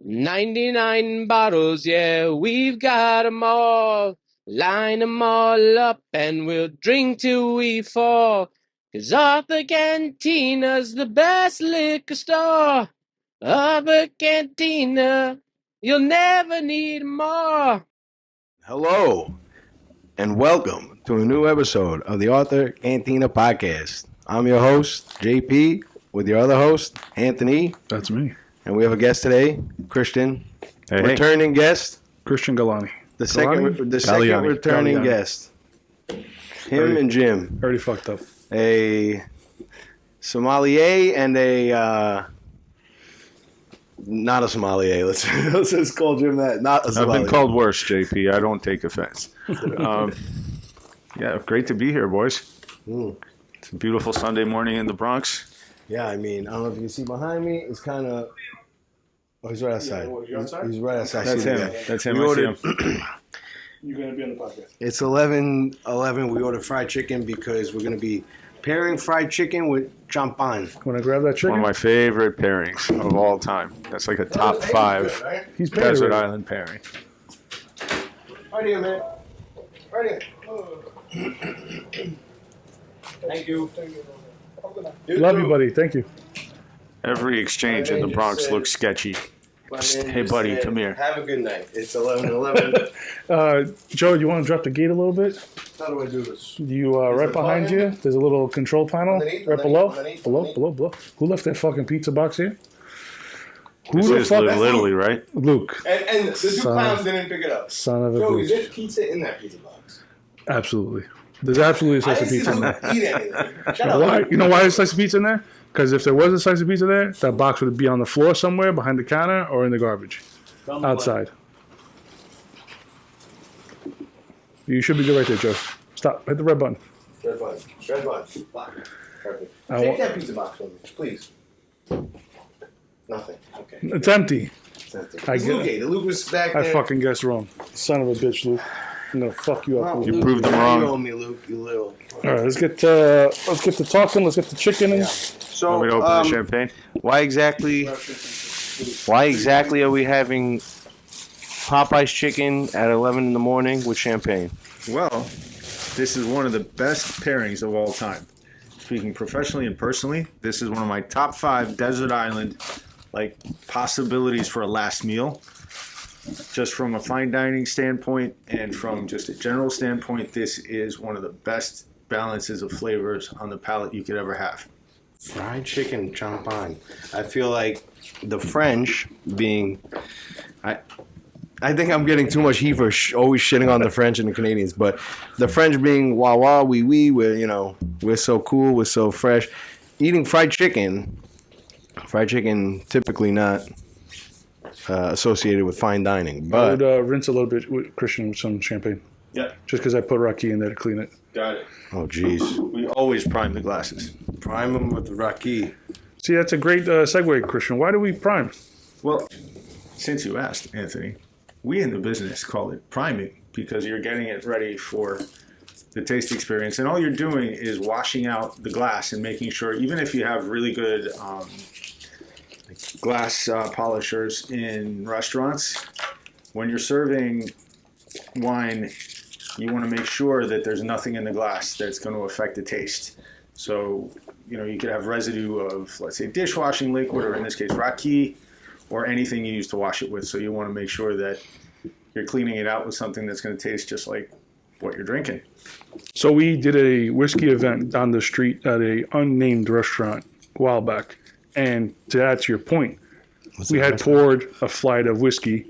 99 bottles, yeah, we've got 'em all. Line 'em all up and we'll drink till we fall. 'Cause Arthur Cantina's the best liquor store. Arthur Cantina, you'll never need more. Hello, and welcome to a new episode of the Arthur Cantina podcast. I'm your host, JP, with your other host, Anthony. That's me. And we have a guest today, Christian. Returning guest. Christian Galliani. The second returning Galliani. Guest. Him and Jim. Already fucked up. A sommelier and a... not a sommelier. Let's just call Jim that. Not a sommelier. I've been called worse, JP. I don't take offense. Yeah, great to be here, boys. It's a beautiful Sunday morning in the Bronx. Yeah, I mean, I don't know if you can see behind me. It's kind of... Oh, he's right outside. You're outside? He's right outside. That's him. That's him. We I see ordered, him. You're going to be on the podcast. It's 11:11. We ordered fried chicken because we're going to be pairing fried chicken with champagne. Want to grab that One chicken? of my favorite pairings of all time. That's like a top five He's paid desert already. island pairing. Right here, man. Right here. Thank you. Love you, buddy. Thank you. Every exchange in the Bronx looks sketchy. Hey, buddy, come here. Have a good night. It's 11:11. Joe, you want to drop the gate a little bit? How do I do this? You right a behind button? you. There's a little control panel Underneath, right below. underneath. Below. Who left that fucking pizza box here? Who This the is fuck? Little Italy, right? Luke. And the two Son. clowns didn't pick it up. Son of a Joe, is bitch. there pizza in that pizza box? Absolutely. There's absolutely a I slice of didn't see pizza in them there. eat anything. Shut Why? up. You know why there's a slice of pizza in there? Because if there was a slice of pizza there, that box would be on the floor somewhere, behind the counter, or in the garbage. Outside. You should be good right there, Joe. Stop. Hit the red button. Red button. Red button. Black. Perfect. I Take want- that pizza box from me, please. Nothing. Okay. It's empty. It's empty. I It's get Luke. it. The Luke was back I there. fucking guessed wrong. Son of a bitch, Luke. I'm gonna fuck you up. Oh, Luke. You Luke, proved them now wrong. You owe me, Luke. You little. All right, let's get to talking. Let's get the chicken in. So, Want me to open the champagne? why exactly are we having Popeyes chicken at 11 in the morning with champagne? Well, this is one of the best pairings of all time. Speaking professionally and personally, this is one of my top 5 desert island possibilities for a last meal. Just from a fine dining standpoint and from just a general standpoint, this is one of the best balances of flavors on the palate you could ever have. Fried chicken champagne. I feel like the French being... I think I'm getting too much heat for always shitting on the French and the Canadians, but the French being wah wah wee wee, we're so cool, we're so fresh. Eating fried chicken typically not associated with fine dining, I but would rinse a little bit with Christian with some champagne. Yeah, Just because I put Rocky in there to clean it. got it. oh geez, We always prime the glasses. prime them with the raki. See, that's a great segue, Christian. Why do we prime? Well, since you asked, Anthony, we in the business call it priming because you're getting it ready for the taste experience. And all you're doing is washing out the glass and making sure, even if you have really good glass polishers in restaurants, when you're serving wine, you want to make sure that there's nothing in the glass that's going to affect the taste. So, you could have residue of, let's say, dishwashing liquid, or in this case, raki, or anything you use to wash it with. So you want to make sure that you're cleaning it out with something that's going to taste just like what you're drinking. So we did a whiskey event down the street at a unnamed restaurant a while back. And to add to your point, we had poured a flight of whiskey.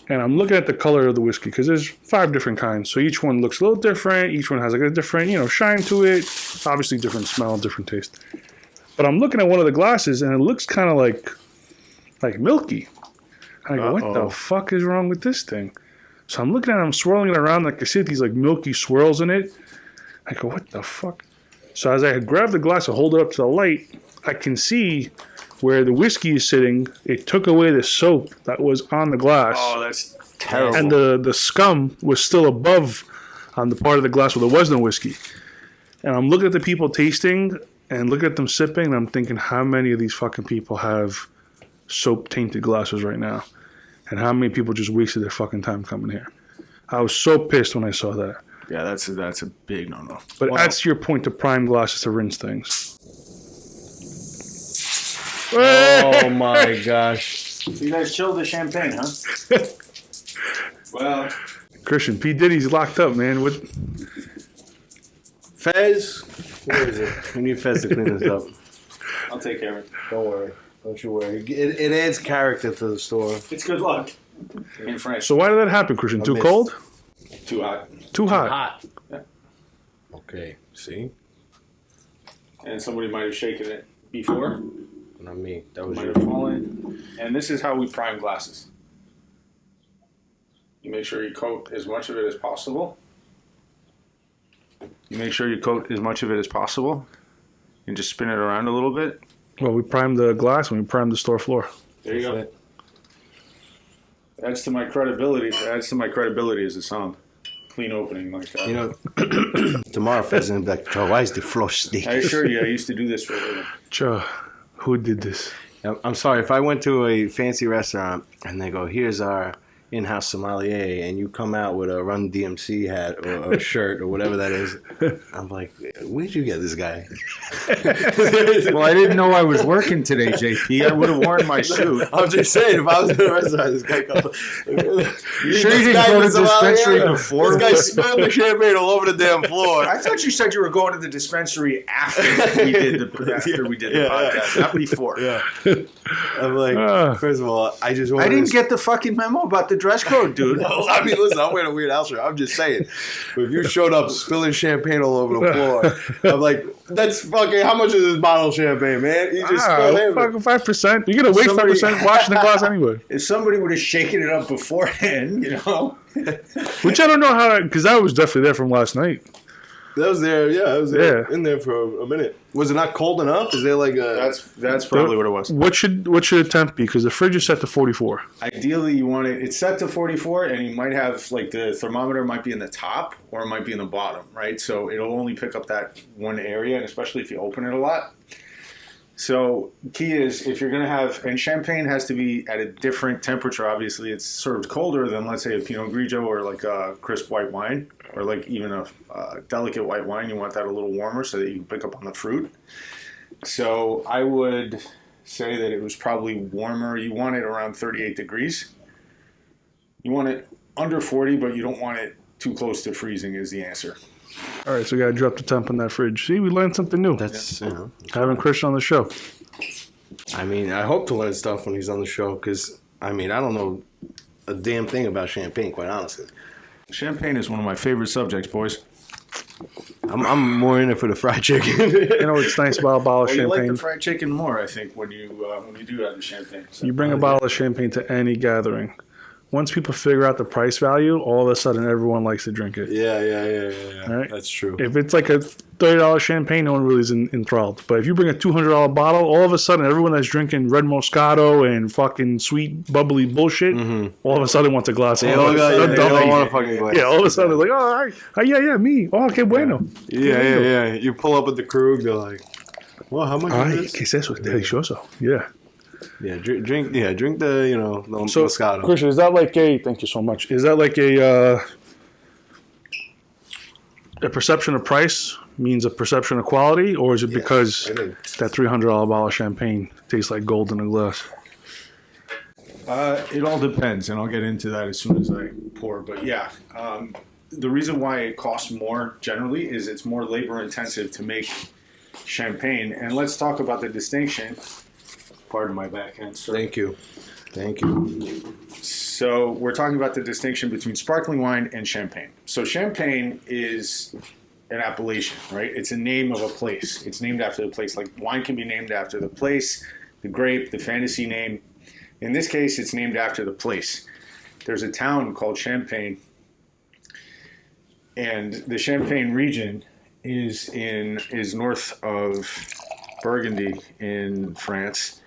And I'm looking at the color of the whiskey because there's 5 different kinds. So each one looks a little different. Each one has like a different, shine to it. Obviously different smell, different taste. But I'm looking at one of the glasses and it looks kind of like milky. And I go, what the fuck is wrong with this thing? So I'm looking at it, I'm swirling it around, I see these milky swirls in it. I go, what the fuck? So as I grab the glass and hold it up to the light, I can see where the whiskey is sitting. It took away the soap that was on the glass. Oh, that's terrible. And the scum was still above on the part of the glass where there was no whiskey. And I'm looking at the people tasting and looking at them sipping, and I'm thinking, how many of these fucking people have soap tainted glasses right now, and how many people just wasted their fucking time coming here. I was so pissed when I saw that. Yeah, that's a big no-no. But that's your point to prime glasses to rinse things. Oh my gosh. You guys chilled the champagne, huh? Well, Christian, P. Diddy's locked up, man. What? Fez, where is it? We need Fez to clean this up. I'll take care of it. Don't worry. Don't you worry. It adds character to the store. It's good luck. In French. So why did that happen, Christian? Too cold? Too hot. Too hot. Hot. Yeah. Okay. See? And somebody might have shaken it before. Not me. That was Might you. have fallen. And this is how we prime glasses. You make sure you coat as much of it as possible. And just spin it around a little bit. Well, we primed the glass and we primed the store floor. There you go. Adds to my credibility. Adds to my credibility as a song. Clean opening like that. You know, tomorrow Fez is like, Joe, why is the floor sticky? I assure you, I used to do this for a living. Joe, who did this? I'm sorry, if I went to a fancy restaurant and they go, here's our in-house sommelier, and you come out with a Run DMC hat or a shirt or whatever that is, I'm like, where'd you get this guy? Well, I didn't know I was working today, JP. I would have worn my suit. I'm just saying, if I was in a restaurant, this guy comes. You sure you didn't go to the dispensary before? This guy spilled the champagne all over the damn floor. I thought you said you were going to the dispensary after we did the podcast, not before. Yeah. I'm like, first of all, I just want I didn't get the fucking memo about the dress code, dude. No, I mean, listen, I'm wearing a Weird Al shirt. I'm just saying. But if you showed up spilling champagne all over the floor, I'm like, that's fucking, how much is this bottle of champagne, man? You just spilled it. Fucking 5%. You're going to waste 5% washing the glass anyway. If somebody would have shaken it up beforehand, you know. Which I don't know how, because I was definitely there from last night. That was there, yeah. I was there, in there for a minute. Was it not cold enough? Is there like a... That's probably what it was. What should the temp be? Because the fridge is set to 44. Ideally, you want it's set to 44, and you might have, like, the thermometer might be in the top or it might be in the bottom, right? So it'll only pick up that one area, and especially if you open it a lot. So key is, if you're going to have, and champagne has to be at a different temperature. Obviously, it's served colder than, let's say, a Pinot Grigio or like a crisp white wine, or like even a delicate white wine. You want that a little warmer so that you can pick up on the fruit. So I would say that it was probably warmer. You want it around 38 degrees. You want it under 40, but you don't want it too close to freezing is the answer. All right, so we got to drop the temp on that fridge. See, we learned something new. That's, you know. Having Christian on the show. I mean, I hope to learn stuff when he's on the show, because, I mean, I don't know a damn thing about champagne, quite honestly. Champagne is one of my favorite subjects, boys. I'm more in it for the fried chicken. You know what's nice about a bottle of You champagne? like the fried chicken more, I think, when you do have the champagne. So. You bring a bottle of champagne to any gathering. Once people figure out the price value, all of a sudden everyone likes to drink it. Yeah. Right? That's true. If it's like a $30 champagne, no one really is enthralled. But if you bring a $200 bottle, all of a sudden everyone that's drinking Red Moscato and fucking sweet, bubbly bullshit, all of a sudden wants a glass of They all want to fucking glass. Yeah, all of a sudden they're like, oh, all right. Yeah, me. Oh, okay, bueno. Yeah. You pull up at the Krug, they're like, well, how much is ¿Qué this? es eso? Delicioso. Yeah. Yeah, drink the, the So, Moscato. Christian, is that like thank you so much. Is that like a perception of price means a perception of quality, or is it because that $300 bottle of champagne tastes like gold in a glass? It all depends, and I'll get into that as soon as I pour. But yeah, the reason why it costs more generally is it's more labor intensive to make champagne. And let's talk about the distinction. Pardon my backhand, sir. Thank you. So we're talking about the distinction between sparkling wine and champagne. So champagne is an appellation, right? It's a name of a place. It's named after the place. Like wine can be named after the place, the grape, the fantasy name. In this case, it's named after the place. There's a town called Champagne, and the Champagne region is north of Burgundy in France.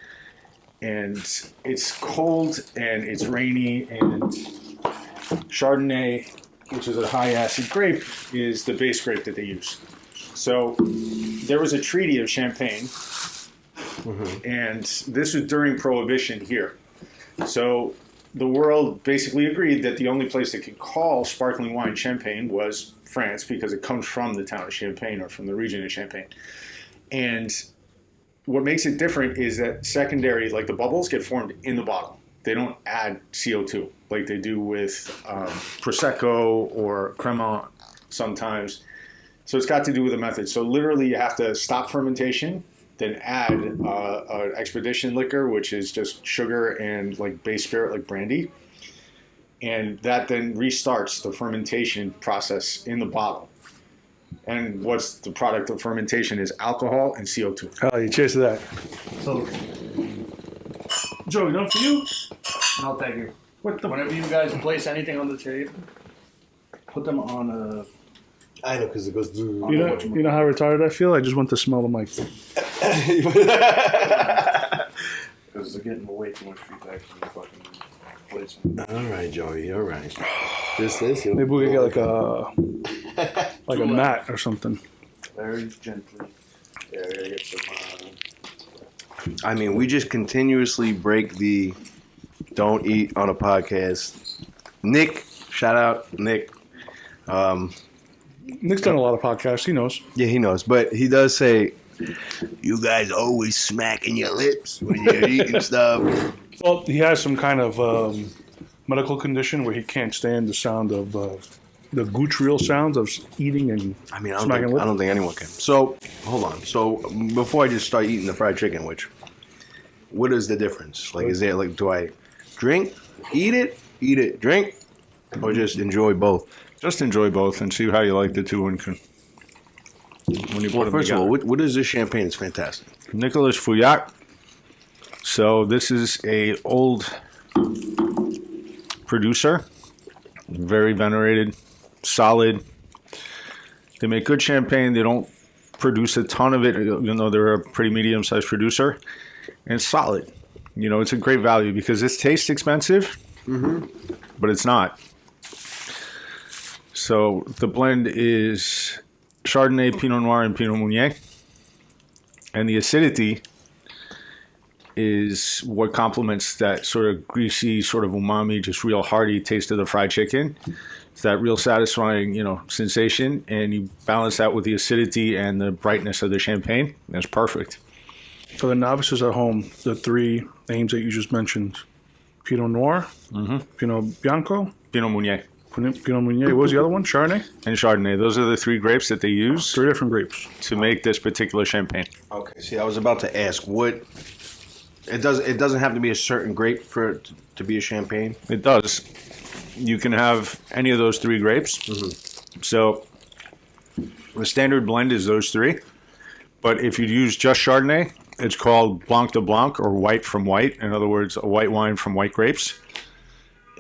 And it's cold and it's rainy, and Chardonnay, which is a high acid grape, is the base grape that they use. So there was a treaty of Champagne And this was during Prohibition here. So the world basically agreed that the only place that could call sparkling wine Champagne was France, because it comes from the town of Champagne or from the region of Champagne. And what makes it different is that secondary, like the bubbles, get formed in the bottle. They don't add CO2 like they do with Prosecco or Cremant sometimes. So it's got to do with the method. So literally you have to stop fermentation, then add an expedition liquor, which is just sugar and like base spirit like brandy. And that then restarts the fermentation process in the bottle. And what's the product of fermentation is alcohol and CO2. Oh, you cheers to that. So, Joey, none for you? no, thank you. What the? Whenever you guys place anything on the table, put them on a. I know, because it goes. You know how retarded I feel? I just want to smell the mic. Because they're getting way too much feedback from the fucking place. All right, Joey. All right. Maybe we could get like a mat or something. Very gently. Yeah, I gotta get some. I mean, we just continuously break the don't eat on a podcast. Nick, shout out Nick. Nick's done a lot of podcasts. He knows. Yeah, he knows, but he does say, "You guys always smacking your lips when you're eating stuff." Well, he has some kind of medical condition where he can't stand the sound of the guttural sounds of eating and I mean, smacking lips. I don't think anyone can. So, hold on. So, before I just start eating the fried chicken, what is the difference? Like, is there, like, do I drink, eat it, drink, or just enjoy both? Just enjoy both and see how you like the two when you put them First of together. all, what is this champagne? It's fantastic. Nicolas Feuillante. So this is a old producer, very venerated, solid. They make good champagne. They don't produce a ton of it, even though they're a pretty medium-sized producer. And it's solid. You know, it's a great value because it tastes expensive, but it's not. So the blend is Chardonnay, Pinot Noir, and Pinot Meunier. And the acidity is what complements that sort of greasy, sort of umami, just real hearty taste of the fried chicken. It's that real satisfying, sensation. And you balance that with the acidity and the brightness of the champagne. That's perfect. For the novices at home, the three names that you just mentioned: Pinot Noir, Pinot Bianco, Pinot Meunier. Pinot Meunier. What was the other one? Chardonnay. And Chardonnay. Those are the three grapes that they use 3 different grapes to make this particular champagne. Okay. See, I was about to ask what. It doesn't have to be a certain grape for it to be a champagne. It does. You can have any of those 3 grapes. So the standard blend is those 3. But if you use just Chardonnay, it's called Blanc de Blanc, or white from white. In other words, a white wine from white grapes.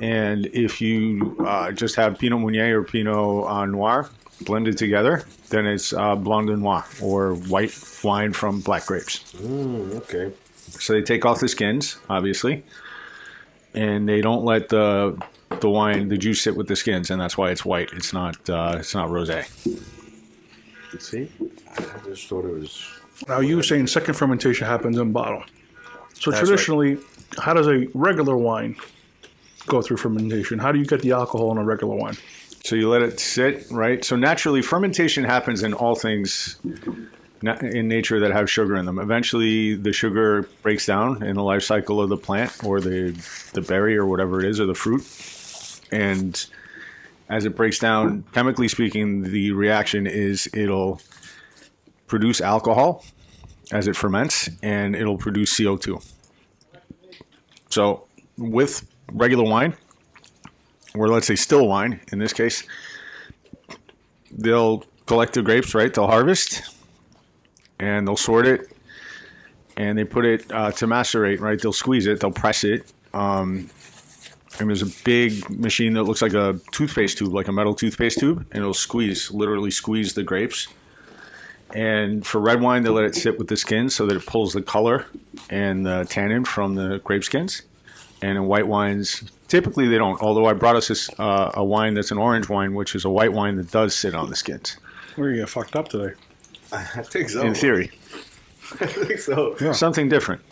And if you just have Pinot Meunier or Pinot Noir blended together, then it's Blanc de Noir, or white wine from black grapes. Okay. So they take off the skins, obviously, and they don't let the juice sit with the skins, and that's why it's white. It's not rosé. See, I just thought it was. Now, you were saying second fermentation happens in bottle. So That's traditionally, how does a regular wine go through fermentation? How do you get the alcohol in a regular wine? So you let it sit, right? So naturally, fermentation happens in all things in nature that have sugar in them. Eventually, the sugar breaks down in the life cycle of the plant or the berry or whatever it is, or the fruit. And as it breaks down, chemically speaking, the reaction is it'll produce alcohol as it ferments, and it'll produce CO2. So with regular wine, or let's say still wine in this case, they'll collect the grapes, right? They'll harvest, and they'll sort it, and they put it to macerate, right? They'll squeeze it, they'll press it. And there's a big machine that looks like a toothpaste tube, like a metal toothpaste tube, and it'll literally squeeze the grapes. And for red wine, they let it sit with the skins so that it pulls the color and the tannin from the grape skins. And in white wines, typically they don't. Although I brought us a wine that's an orange wine, which is a white wine that does sit on the skins. We're going to get fucked up today. I think so. In theory. I think so. Yeah. Something different.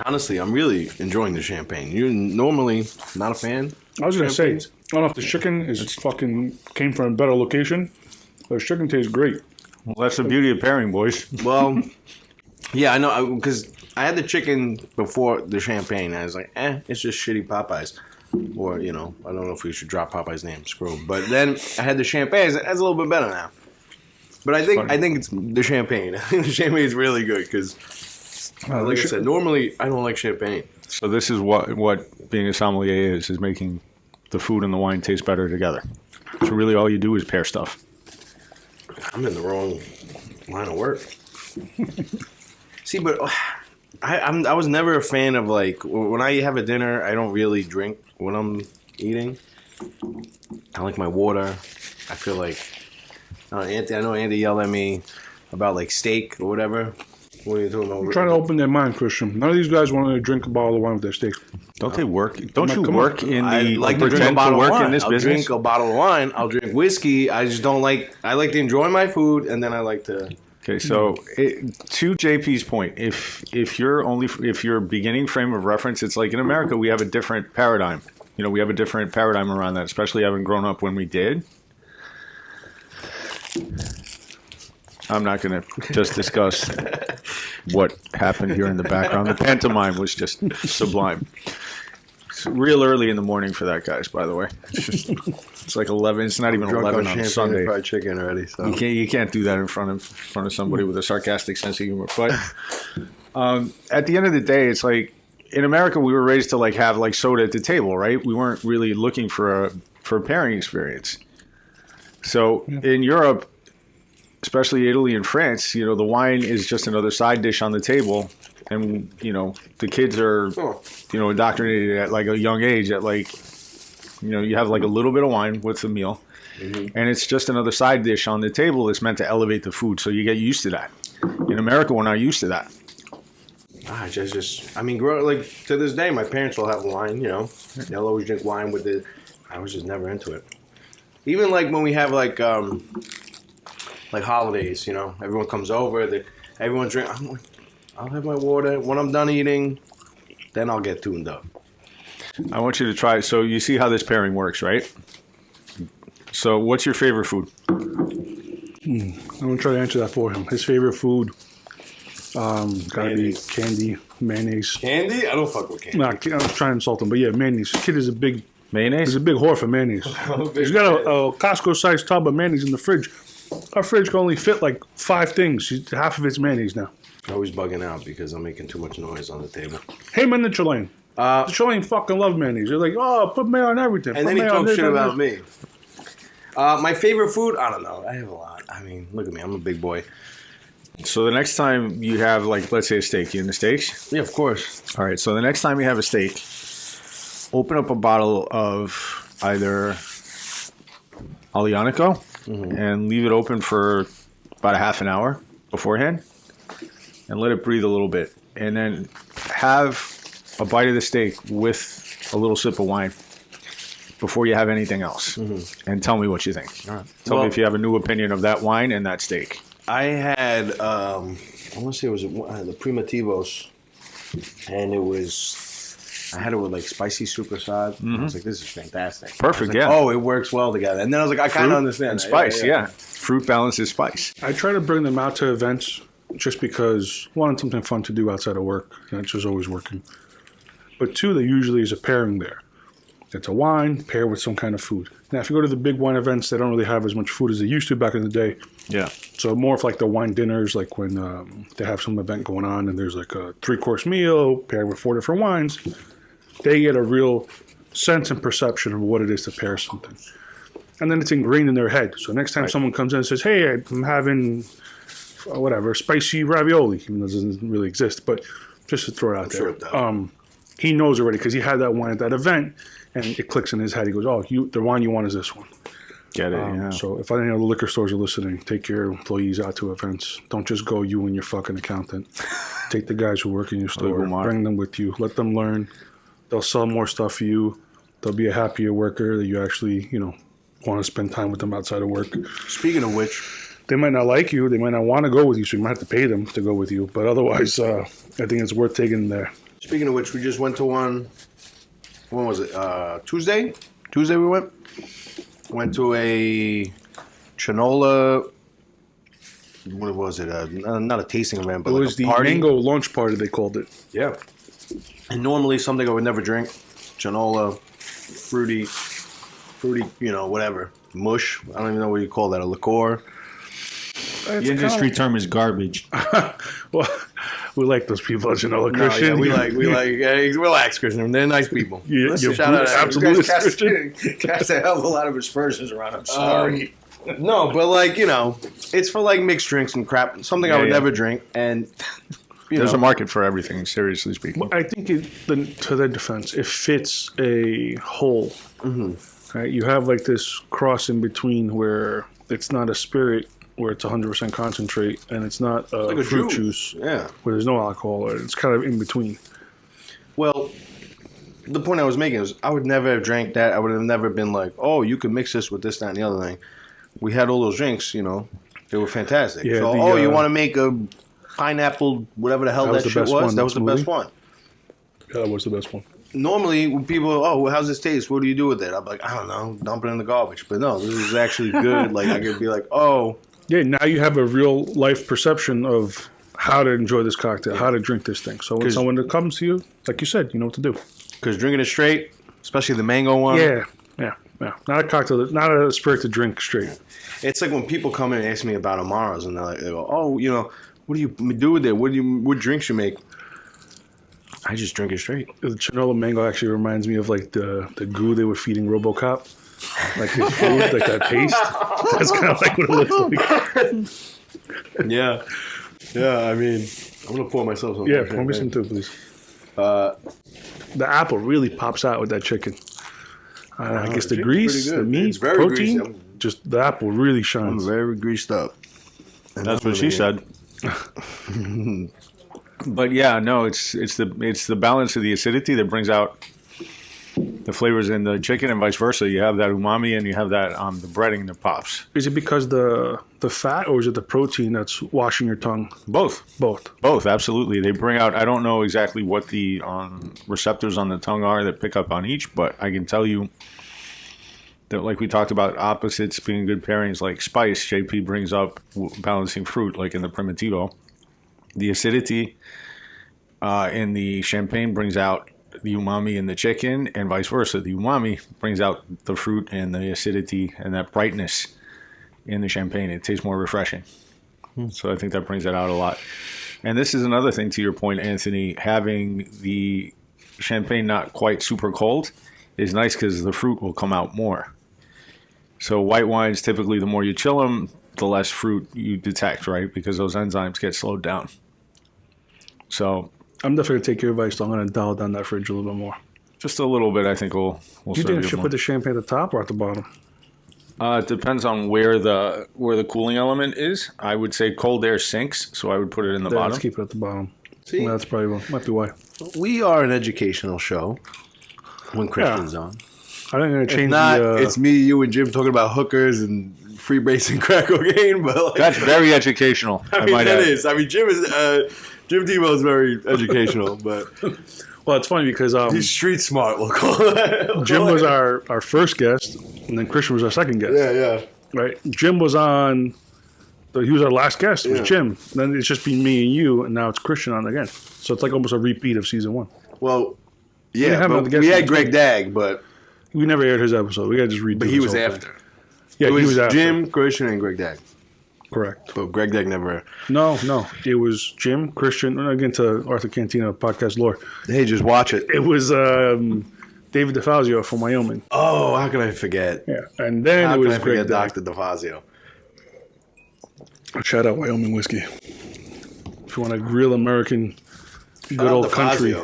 Honestly, I'm really enjoying the champagne. You're normally not a fan. I was gonna say, I don't know if the chicken is fucking came from a better location. But the chicken tastes great. Well, that's the beauty of pairing, boys. Well, yeah, I know, because I had the chicken before the champagne. And I was like, it's just shitty Popeyes. Or, I don't know if we should drop Popeye's name. Screw. But then I had the champagne. That's a little bit better now. But I think it's the champagne. I think the champagne is really good because, like I said, normally I don't like champagne. So this is what being a sommelier is making the food and the wine taste better together. So really all you do is pair stuff. I'm in the wrong line of work. See, but I was never a fan of, like, when I have a dinner, I don't really drink when I'm eating. I like my water. I feel like, I know Andy yelled at me about, like, steak or whatever. What are you talking about? I'm trying to open their mind, Christian. None of these guys want to drink a bottle of wine with their steak. Don't they work? Don't you come work on. in the I like to drink a pretend bottle to of work wine. in this I'll business? drink a bottle of wine. I'll drink whiskey. I just don't like. I like to enjoy my food, and then I like to. Okay, so to JP's point, if your beginning frame of reference, it's like in America we have a different paradigm. We have a different paradigm around that, especially having grown up when we did. I'm not going to just discuss what happened here in the background. The pantomime was just sublime. It's real early in the morning for that, guys, by the way. It's like 11. It's not even Drunk 11 on champagne Sunday. and fried chicken already. So You can't do that in front of somebody with a sarcastic sense of humor. But at the end of the day, it's like in America we were raised to like have like soda at the table, right? We weren't really looking for a pairing experience. So in Europe, especially Italy and France, the wine is just another side dish on the table, and the kids are indoctrinated at like a young age at like you have like a little bit of wine with the meal. Mm-hmm. And it's just another side dish on the table that's meant to elevate the food. So you get used to that. In America, we're not used to that. I mean, like to this day, my parents will have wine. They'll always drink wine with it. I was just never into it. Even like when we have like holidays, everyone comes over. Everyone drink. I'm like, I'll have my water when I'm done eating. Then I'll get tuned up. I want you to try. So you see how this pairing works, right? So what's your favorite food? I'm going to try to answer that for him. His favorite food, gotta be candy, mayonnaise. Candy? I don't fuck with candy. Nah, I'm trying to insult him, but yeah, mayonnaise. This kid is a big Mayonnaise? He's a big whore for mayonnaise. He's got a Costco-sized tub of mayonnaise in the fridge. Our fridge can only fit like 5 things. Half of it's mayonnaise now. Always bugging out because I'm making too much noise on the table. Him and the Chilean. The Chilean fucking love mayonnaise. They're like, oh, put mayo on everything. And then he talks shit about me. My favorite food? I don't know. I have a lot. I mean, look at me. I'm a big boy. So the next time you have, like, let's say a steak. You into steaks? Yeah, of course. All right. So the next time you have a steak, open up a bottle of either Aglianico and leave it open for about a half an hour beforehand and let it breathe a little bit. And then have a bite of the steak with a little sip of wine before you have anything else. And tell me what you think. All right. Tell me if you have a new opinion of that wine and that steak. I had, I want to say it was the Primitivos, and it was, I had it with like spicy super side. I was like, this is fantastic. Perfect, like, yeah. Oh, it works well together. And then I was like, I kind of understand. And spice, yeah. Fruit balances spice. I try to bring them out to events just because, one, it's something fun to do outside of work. That's just always working. But 2, there usually is a pairing there. It's a wine paired with some kind of food. Now, if you go to the big wine events, they don't really have as much food as they used to back in the day. Yeah. So more of like the wine dinners, like when they have some event going on and there's like a 3-course meal paired with 4 different wines, they get a real sense and perception of what it is to pair something. And then it's ingrained in their head. So next time someone comes in and says, hey, I'm having, whatever, spicy ravioli, even though it doesn't really exist, but just to throw it out there. Sure it does. He knows already because he had that wine at that event, and it clicks in his head. He goes, oh, the wine you want is this one. Get it, yeah. So if any of the liquor stores are listening, take your employees out to events. Don't just go you and your fucking accountant. Take the guys who work in your store. Bring them with you. Let them learn. They'll sell more stuff for you. They'll be a happier worker that you actually, want to spend time with them outside of work. Speaking of which, They might not like you. They might not want to go with you, so you might have to pay them to go with you. But otherwise, I think it's worth taking there. Speaking of which, we just went to one. When was it? Tuesday? Tuesday we went. Went to a Chinola. What was it? Not a tasting event, but It like was a the party. mango launch party, they called it. Yeah. And normally something I would never drink. Chinola, fruity, whatever. Mush. I don't even know what you call that. A liqueur. The industry term is garbage. Well, we like those people, as you know, Christian. No, yeah, we like relax, Christian. They're nice people. You're shout out to absolutely You guys Christian. cast a hell of a lot of aspersions around. I'm sorry. No, but like, it's for like mixed drinks and crap. Something I would never drink. And There's a market for everything, seriously speaking. I think, to their defense, it fits a whole. Mm-hmm. Right? You have like this cross in between where it's not a spirit, where it's 100% concentrate, and it's not like a fruit juice, Yeah. where there's no alcohol, or it's kind of in between. Well, the point I was making is I would never have drank that. I would have never been like, oh, you can mix this with this, that, and the other thing. We had all those drinks, they were fantastic. Yeah, So, you want to make a pineapple, whatever the hell that shit was? That was the best one. Yeah, that was the best one. Normally, when people, well, how's this taste? What do you do with it? I'm like, I don't know, dump it in the garbage. But no, this is actually good. Like, I could be like, oh. Yeah, now you have a real life perception of how to enjoy this cocktail, how to drink this thing. So when someone that comes to you, like you said, you know what to do. Because drinking it straight, especially the mango one. Yeah. Not a cocktail, not a spirit to drink straight. It's like when people come in and ask me about Amaros, and they go, oh, what do you do with it? What drinks you make? I just drink it straight. The Chinola mango actually reminds me of like the goo they were feeding RoboCop. Like his food, like that paste. That's kind of like what it looks like. Yeah. I mean, I'm gonna pour myself some. Yeah, pour me some too, please. The apple really pops out with that chicken. I guess the grease, the meat, protein, greasy. Just the apple really shines. I'm very greased up. And that's what she said. But yeah, no, it's the balance of the acidity that brings out the flavors in the chicken, and vice versa. You have that umami, and you have that the breading that pops. Is it because the fat, or is it the protein that's washing your tongue? Both, absolutely. They bring out. I don't know exactly what the receptors on the tongue are that pick up on each, but I can tell you that, like we talked about, opposites being good pairings, like spice. JP brings up balancing fruit, like in the Primitivo. The acidity in the champagne brings out the umami in the chicken, and vice versa. The umami brings out the fruit and the acidity and that brightness in the champagne. It tastes more refreshing. So I think that brings that out a lot. And this is another thing, to your point, Anthony, having the champagne not quite super cold is nice because the fruit will come out more. So white wines, typically the more you chill them, the less fruit you detect, right? Because those enzymes get slowed down. So I'm definitely going to take your advice. So I'm going to dial down that fridge a little bit more. Just a little bit, I think we'll Do you think I should put the champagne at the top or at the bottom? It depends on where the cooling element is. I would say cold air sinks, so I would put it in the bottom. Let's keep it at the bottom. See? Well, that's probably might be why. We are an educational show when Christian's on. I think I'm going to change It's me, you, and Jim talking about hookers and freebasing crack cocaine. But like, That's very educational. I mean, that is. I mean, Jim Tebow is very educational, but well, it's funny because he's street smart. We'll call it. Jim was our first guest, and then Christian was our second guest. Yeah. Right? Jim was on. He was our last guest. It was Jim. Then it's just been me and you, and now it's Christian on again. So it's like almost a repeat of season 1. Well, yeah, but we had Greg Dagg, but we never aired his episode. We got to just redo. But he was after. Thing. Yeah, he was after. Jim, Christian, and Greg Dagg. Correct. But Greg Dagg never. No. It was Jim, Christian, and again to Arthur Cantina podcast lore. Hey, just watch it. It was David DeFazio from Wyoming. Oh, how could I forget? Yeah, and then How it could was I forget Greg Dr. DeFazio? Shout out Wyoming whiskey. If you want a real American, good old country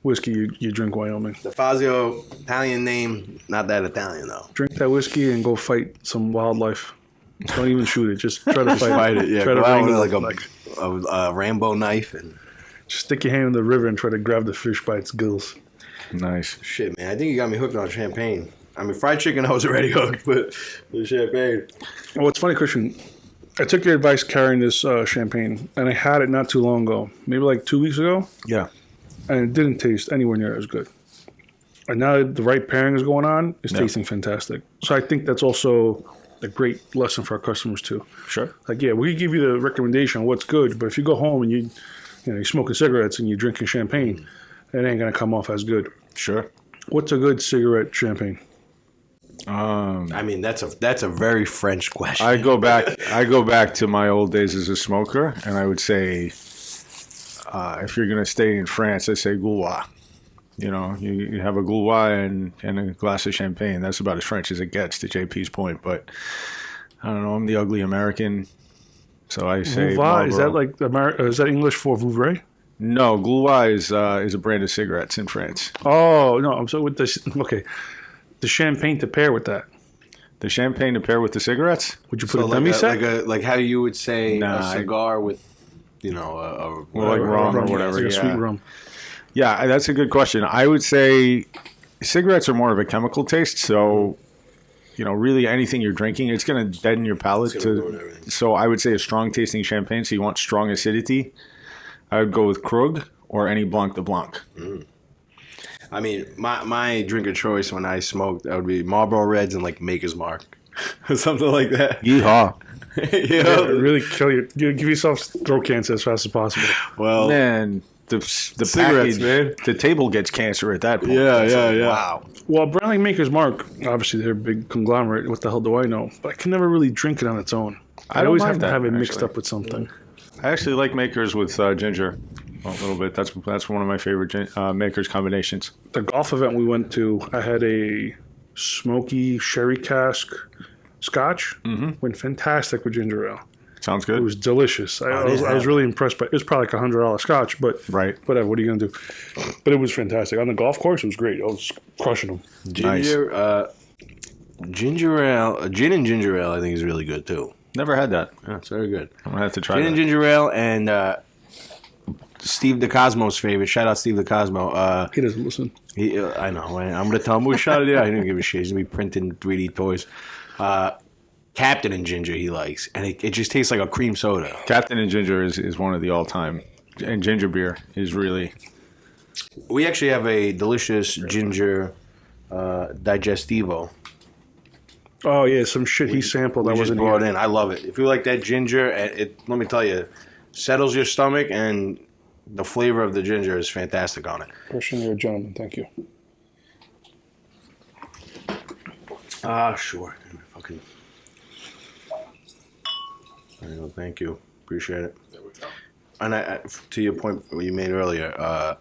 whiskey, you drink Wyoming. DeFazio, Italian name, not that Italian though. Drink that whiskey and go fight some wildlife. Don't even shoot it. Just try to Fight it, yeah. Try to Go out wrangle with it. a Rambo knife and Just stick your hand in the river and try to grab the fish by its gills. Nice. shit, man. I think you got me hooked on champagne. I mean, fried chicken, I was already hooked, but the champagne. Well, it's funny, Christian. I took your advice carrying this champagne, and I had it not too long ago, maybe like 2 weeks ago, Yeah. and it didn't taste anywhere near as good. And now that the right pairing is going on, it's tasting fantastic. So I think that's also a great lesson for our customers too. Sure. Like, yeah, we can give you the recommendation on what's good, but if you go home and you're smoking cigarettes and you're drinking champagne, it ain't gonna come off as good. Sure. What's a good cigarette champagne? I mean, that's a very French question. I go back to my old days as a smoker, and I would say, if you're gonna stay in France, I say Gaulois. You have a Gaulois and a glass of champagne. That's about as French as it gets, to JP's point. But I don't know. I'm the ugly American, so I say Vouvray, is that Marlboro. like is that English for Vouvray? No, Gaulois is a brand of cigarettes in France. Oh no, I'm so with this. Okay, the champagne to pair with that. The champagne to pair with the cigarettes? Would you put a demi set? like how you would say a cigar with, a Or like rum or whatever. Like a Yeah. sweet rum. Yeah, that's a good question. I would say cigarettes are more of a chemical taste, so really anything you're drinking, it's going to deaden your palate. So I would say a strong tasting champagne. So you want strong acidity. I would go with Krug or any Blanc de Blanc. I mean, my drink of choice when I smoked, that would be Marlboro Reds and like Maker's Mark, something like that. Yeehaw! Really kill you. Give yourself throat cancer as fast as possible. Well, Man, the cigarettes, package, man. the table gets cancer at that point. Yeah, It's yeah. Wow. Well, brand like Maker's Mark, obviously they're a big conglomerate. What the hell do I know? But I can never really drink it on its own. I don't always mind have to that, have it mixed actually. up with something. I actually like Makers with ginger a little bit. That's one of my favorite Makers combinations. The golf event we went to, I had a smoky sherry cask scotch. Went fantastic with ginger ale. Sounds It good. was delicious. I was really impressed by it. It was probably like $100 scotch, but Right. whatever. What are you going to do? But it was fantastic. On the golf course, it was great. I was crushing them. Ginger ale, gin and ginger ale, I think is really good too. Never had that. Yeah, it's very good. I'm gonna have to try Gin that. and ginger ale and Steve DeCosmo's favorite. Shout out Steve DeCosmo. He doesn't listen. I know. Right? I'm gonna tell him we shot it out. He didn't give a shit. He's gonna be printing 3D toys. Captain and Ginger he likes, and it just tastes like a cream soda. Captain and Ginger is one of the all-time, and ginger beer is really. We actually have a delicious ginger digestivo. Oh, yeah, some shit he sampled. We I just wasn't brought here. in. I love it. If you like that ginger, let me tell you, settles your stomach, and the flavor of the ginger is fantastic on it. Question, you're a gentleman. Thank you. Sure. Fucking. There you go. Thank you. Appreciate it. And to your point what you made earlier, a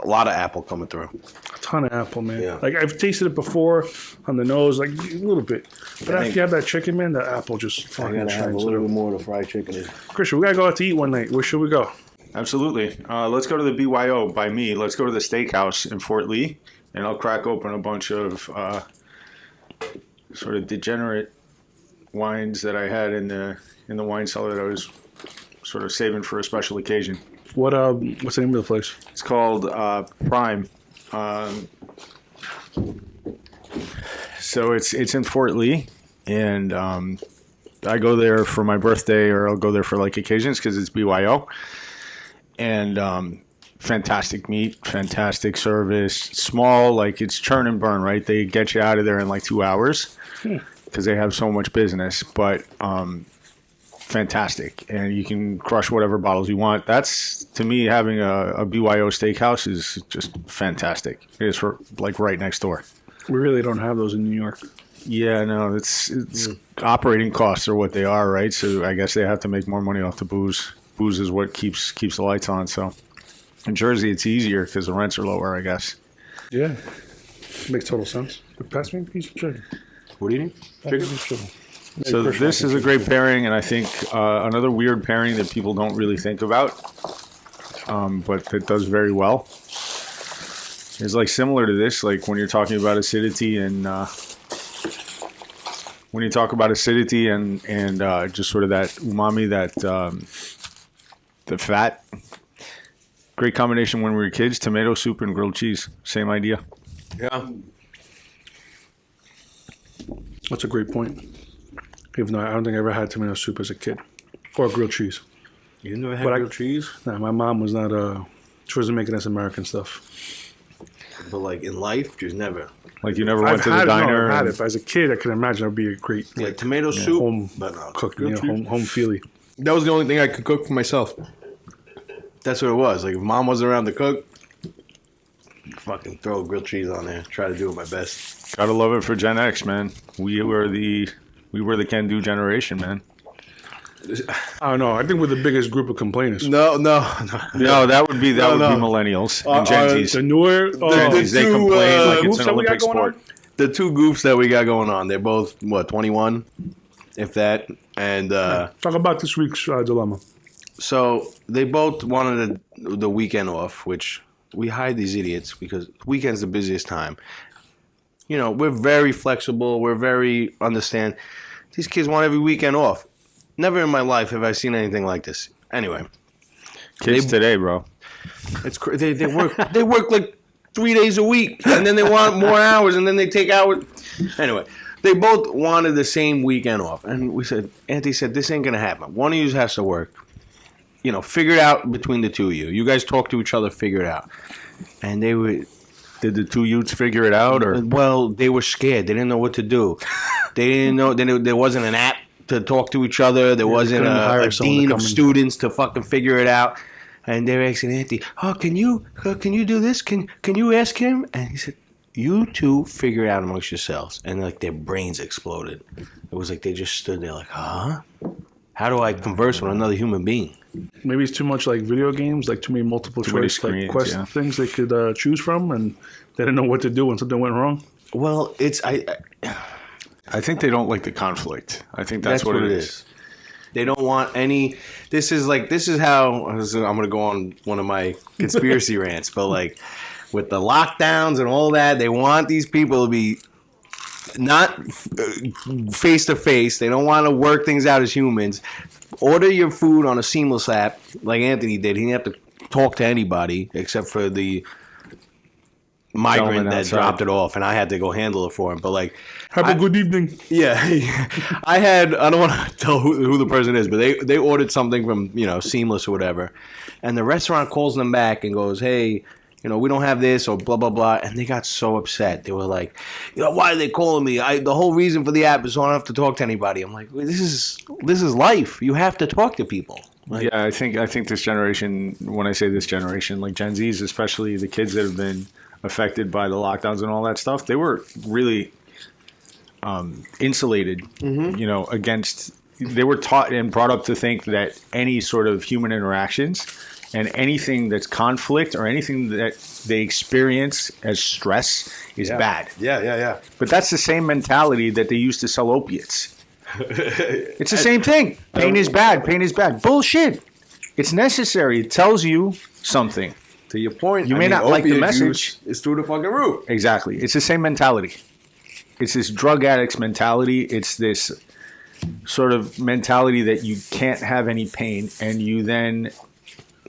lot of apple coming through. A ton of apple, man. Yeah. Like, I've tasted it before on the nose, like a little bit. But after you have that chicken, man, that apple just fucking shines through. more of the fried chicken. Christian, we got to go out to eat one night. Where should we go? Absolutely. Let's go to the BYO by me. Let's go to the steakhouse in Fort Lee, and I'll crack open a bunch of sort of degenerate wines that I had in the wine cellar that I was sort of saving for a special occasion. What's the name of the place? It's called Prime. So it's in Fort Lee, and I go there for my birthday, or I'll go there for like occasions because it's BYO. And fantastic meat, fantastic service, small, like it's churn and burn, right? They get you out of there in like 2 hours because they have so much business, but fantastic. And you can crush whatever bottles you want. That's, to me, having a BYO steakhouse is just fantastic. It is for like right next door. We really don't have those in New York. Yeah, no, it's operating costs are what they are, right? So I guess they have to make more money off the booze. Booze is what keeps the lights on. So in Jersey, it's easier because the rents are lower, I guess. Yeah. Makes total sense. Pass me a piece of chicken. What do you need? Pass me a piece of chicken. So this is a great pairing, and I think another weird pairing that people don't really think about, but that does very well. Is like similar to this, like when you're talking about acidity and just sort of that umami, that the fat. Great combination when we were kids. Tomato soup and grilled cheese. Same idea. Yeah. That's a great point. Even though I don't think I ever had tomato soup as a kid. or grilled cheese. You never had But grilled cheese? Nah, my mom was not. She wasn't making us American stuff. But like in life, just never. Like you never went to the diner. No, I've had it. As a kid, I can imagine it'd be a great Like tomato soup, home but no, cooked, grilled cheese. home feely. That was the only thing I could cook for myself. That's what it was. Like if mom wasn't around to cook, fucking throw grilled cheese on there. Try to do it my best. Gotta love it for Gen X, man. We were the can-do generation, man. I don't know. I think we're the biggest group of complainers. No. No, that would be millennials and Gen Zs. The newer, Gen Zs, they complain like it's an Olympic sport. The two goofs that we got going on, they're both 21, if that. And talk about this week's dilemma. so they both wanted the weekend off, which we hide these idiots because weekend's the busiest time. You know, we're very flexible. We're very understand. These kids want every weekend off. Never in my life have I seen anything like this. Anyway, Kids today, bro. it's they work like 3 days a week, and then they want more hours, and then they take hours. Anyway, they both wanted the same weekend off, and we said, Auntie said, this ain't gonna happen. One of you has to work. You know, figure it out between the two of you. You guys talk to each other, figure it out. And they were. Did the two youths figure it out, or Well, they were scared. They didn't know what to do. They didn't know. There wasn't an app to talk to each other. There wasn't a dean of students to fucking figure it out. And they were asking Auntie, "Oh, can you do this? Can you ask him?" And he said, "You two figure it out amongst yourselves." And like their brains exploded. It was like they just stood there like, "Huh? How do I converse with another human being?" Maybe it's too much like video games, like too many multiple Too many choice like screens, quest yeah. things they could choose from, and they didn't know what to do when something went wrong. Well, I think they don't like the conflict. I think that's what it is. They don't want any. This is how I'm going to go on one of my conspiracy rants, but like with the lockdowns and all that, they want these people to be not face to face. They don't want to work things out as humans. Order your food on a Seamless app like Anthony did. He didn't have to talk to anybody except for the migrant that dropped it off, and I had to go handle it for him. But like, Have a good evening. yeah, I don't want to tell who the person is, but they ordered something from Seamless or whatever, and the restaurant calls them back and goes, "Hey, we don't have this," or blah blah blah, and they got so upset. They were like, "Why are they calling me? The whole reason for the app is so I don't have to talk to anybody." I'm like, this is life. You have to talk to people. Like, Yeah, I think this generation. When I say this generation, like Gen Zs, especially the kids that have been affected by the lockdowns and all that stuff, they were really insulated, against. They were taught and brought up to think that any sort of human interactions and anything that's conflict or anything that they experience as stress is bad. Yeah. But that's the same mentality that they used to sell opiates. It's the same thing. Pain is bad. Pain is bad. Bullshit. It's necessary. It tells you something. To your point, You may not like the opiate message. use is through the fucking roof. Exactly. It's the same mentality. It's this drug addict's mentality. It's this sort of mentality that you can't have any pain, and you then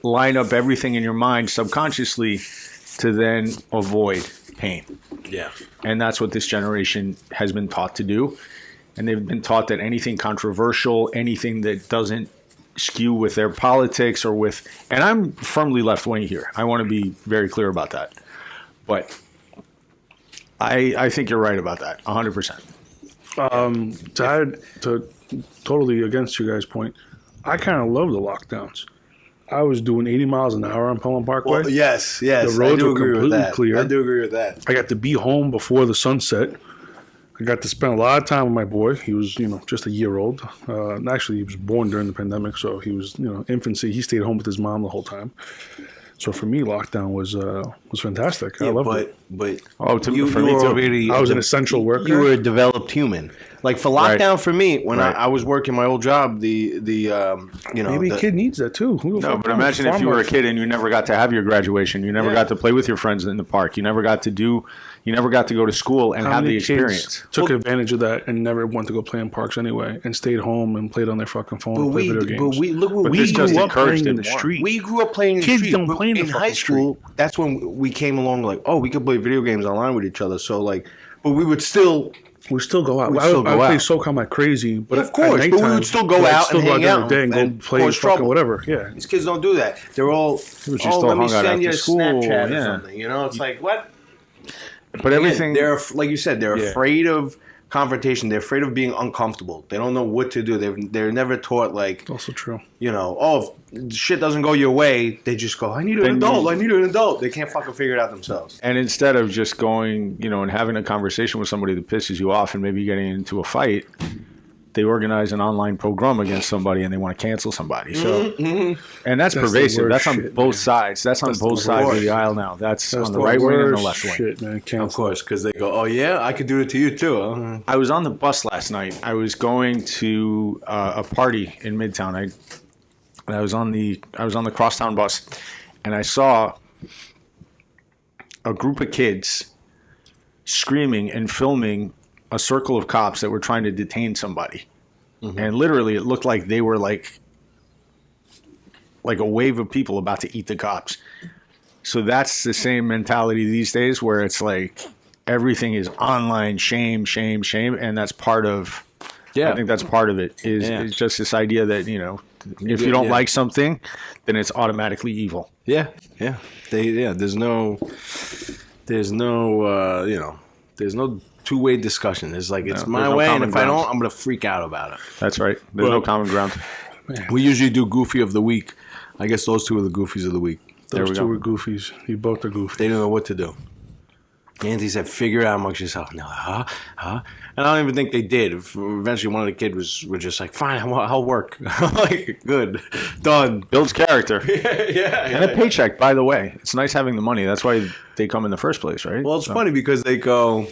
line up everything in your mind subconsciously to then avoid pain. Yeah. And that's what this generation has been taught to do. And they've been taught that anything controversial, anything that doesn't skew with their politics or with, and I'm firmly left-wing here. I want to be very clear about that. But I think you're right about that, 100%. To totally against you guys' point, I kind of love the lockdowns. I was doing 80 miles an hour on Pelham Parkway. Well, yes. The roads were completely clear. I do agree with that. I got to be home before the sunset. I got to spend a lot of time with my boy. He was, just a year old. Actually, he was born during the pandemic, so he was, infancy. He stayed home with his mom the whole time. So for me, lockdown was fantastic. I loved it. But for me too. I was an essential worker. You were a developed human. Like for lockdown for me, when I was working my old job, maybe a kid needs that too. No, but imagine if you were a kid and you never got to have your graduation. You never got to play with your friends in the park. You never got to go to school and have the experience. Took advantage of that and never went to go play in parks anyway, and stayed home and played on their fucking phone and played video games. But we grew up playing in the street. We grew up playing in the street. Kids don't play in the high school. street. That's when we came along like, oh, we could play video games online with each other. So like, but we would still We still go out. We'd I still would go play out. SoCal like crazy, but Of course, but we would still go out and hang out and go and play cause fucking trouble. whatever. Yeah, These kids don't do that. They're all, still let me hung out send you a after school, Snapchat or yeah. something. You know, it's like, what? But everything. They're, like you said, they're Yeah. afraid of confrontation. They're afraid of being uncomfortable. They don't know what to do. They're never taught, like, also true. you know, oh, if shit doesn't go your way, they just go, I need an adult. I need an adult. They can't fucking figure it out themselves. And instead of just going, you know, and having a conversation with somebody that pisses you off and maybe getting into a fight, they organize an online pogrom against somebody and they want to cancel somebody. So, and that's the pervasive. worst That's on shit, both man. sides. That's on both sides of the aisle now. That's on the the right wing and the worst left wing. shit, man. Of Cancel. course, because they go, oh, yeah, I could do it to you, too. I was on the bus last night. I was going to a party in Midtown. I was on the crosstown bus, and I saw a group of kids screaming and filming a circle of cops that were trying to detain somebody. And literally, it looked like they were like a wave of people about to eat the cops. So that's the same mentality these days, where it's like everything is online shame, shame, shame, and that's part of. Yeah. I think that's part of it. Is just this idea that, you know, if you don't Yeah. like something, then it's automatically evil. Yeah, yeah. There's no you know, there's no two-way discussion. It's like, it's my there's no way, and common if I ground. don't, I'm going to freak out about it. That's right. There's no common ground. We usually do Goofy of the Week. I guess those two are the Goofies of the Week. There Those we two go. were goofies. You both are goofy. They don't know what to do. Andy said, figure it out amongst yourself. No, huh? And I don't even think they did. Eventually, one of the kids was just like, fine, I'll work. Like, good. Done. Builds character. Yeah. And a paycheck, by the way. It's nice having the money. That's why they come in the first place, right? Well, it's So- funny because they go,